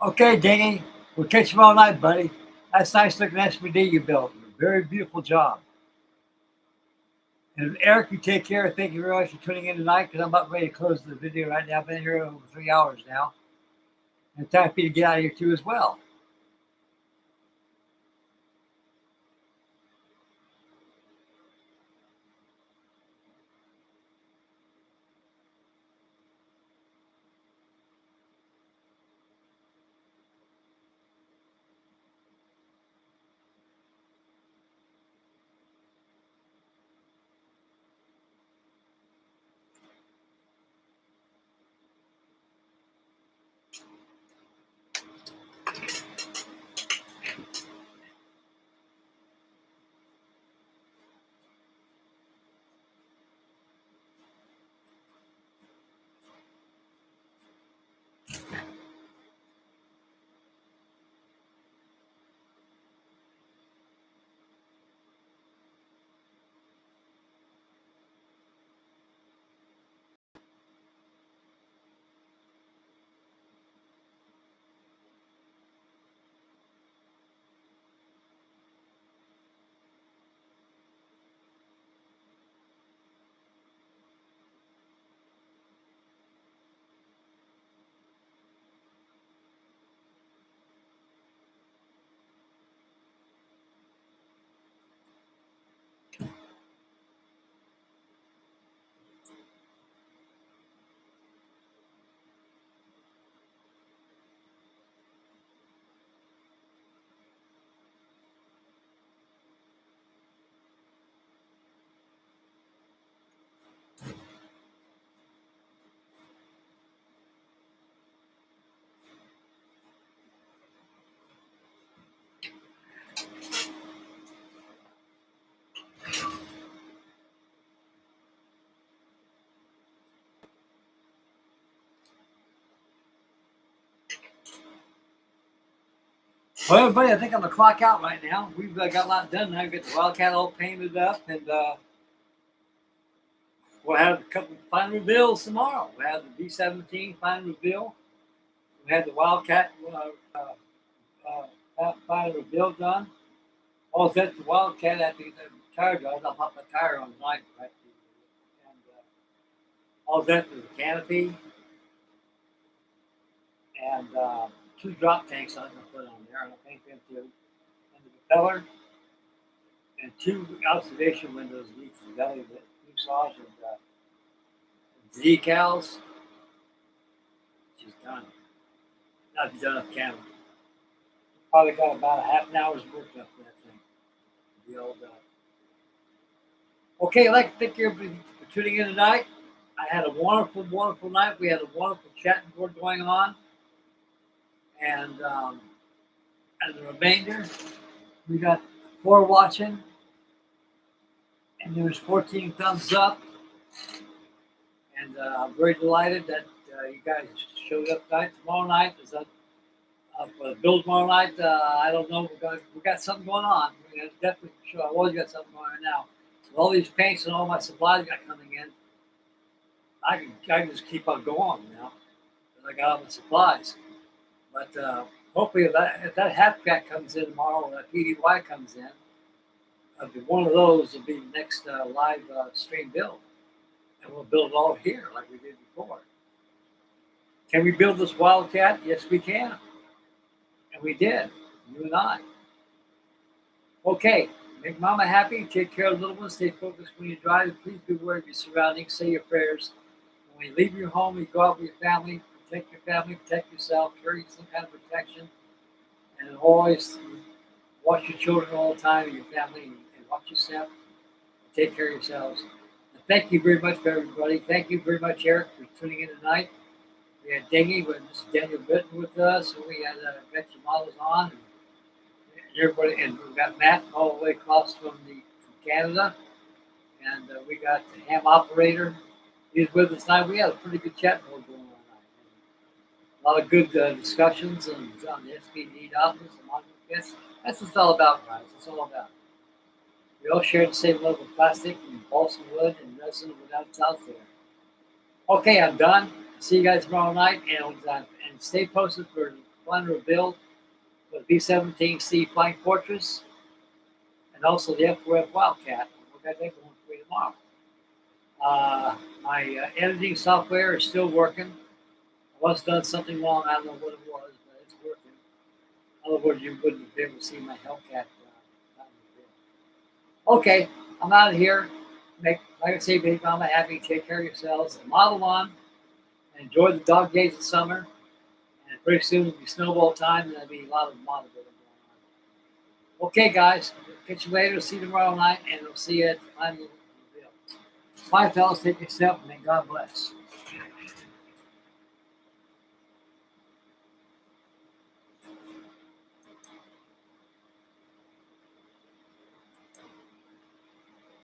Okay, Dingy. We'll catch you all night, buddy. That's nice looking SPD you built. Very beautiful job. And Eric, you take care. Thank you very much for tuning in tonight because I'm about ready to close the video right now. I've been here over 3 hours now. And it's time for you to get out of here too as well. Well, everybody, I think I'm going to clock out right now. We've got a lot done. I've got the Wildcat all painted up, and we'll have a couple final reveals tomorrow. We'll have the B-17 final reveal. We had the Wildcat final reveal done. All set the Wildcat at the tire jobs. I'll pop my tire on tonight. Right? And all set to the canopy and 2 drop tanks I'm going to put on there. And I'll paint them too. And the propeller and 2 observation windows in each the belly of the fuselage and decals. Which is done. Not done up camera. Probably got about a half an hour's work left for that thing. The old. Okay, I'd like to thank everybody for tuning in tonight. I had a wonderful, wonderful night. We had a wonderful chatting board going on. And the remainder, we got 4 watching. And there was 14 thumbs up. And I'm very delighted that you guys showed up tonight. Tomorrow night is for the build tomorrow night. I don't know. We got something going on. We're gonna definitely show. I've always got something going on now. With all these paints and all my supplies got coming in, I can just keep on going now. I got all the supplies. But hopefully, if that half track comes in tomorrow, or that PDY comes in, one of those will be the next live stream build. And we'll build it all here like we did before. Can we build this Wildcat? Yes, we can. And we did, you and I. Okay, make mama happy, take care of the little ones, stay focused when you drive. Please be aware of your surroundings, say your prayers. And when you leave your home, you go out with your family, protect your family, protect yourself, carry some kind of protection. And always watch your children all the time and your family and watch yourself. Take care of yourselves. And thank you very much for everybody. Thank you very much, Eric, for tuning in tonight. We had Dingy with Mr. Daniel Britton with us, and we had Betsy Models on, and everybody, and we got Matt all the way across from Canada, and we got the ham operator. He's with us tonight. We had a pretty good chat going on tonight. A lot of good discussions on the SPD office and on this. That's what it's all about, guys. It's all about. We all share the same love of plastic and balsa wood and resin without out there. Okay, I'm done. See you guys tomorrow night, and stay posted for final build for the B-17C Flying Fortress and also the F4F Wildcat. We're going to take one for you tomorrow. My editing software is still working. I must have done something wrong. I don't know what it was, but it's working. In other words, you wouldn't have been able to see my Hellcat. Okay, I'm out of here. Like I say, big mama, happy. Take care of yourselves. Model on. Enjoy the dog days of summer. And pretty soon it'll be snowball time, and there'll be a lot of model building going on. Okay, guys. Catch you later. See you tomorrow night, and we'll see you at the final reveal. Bye, fellas. Take your step, and may God bless.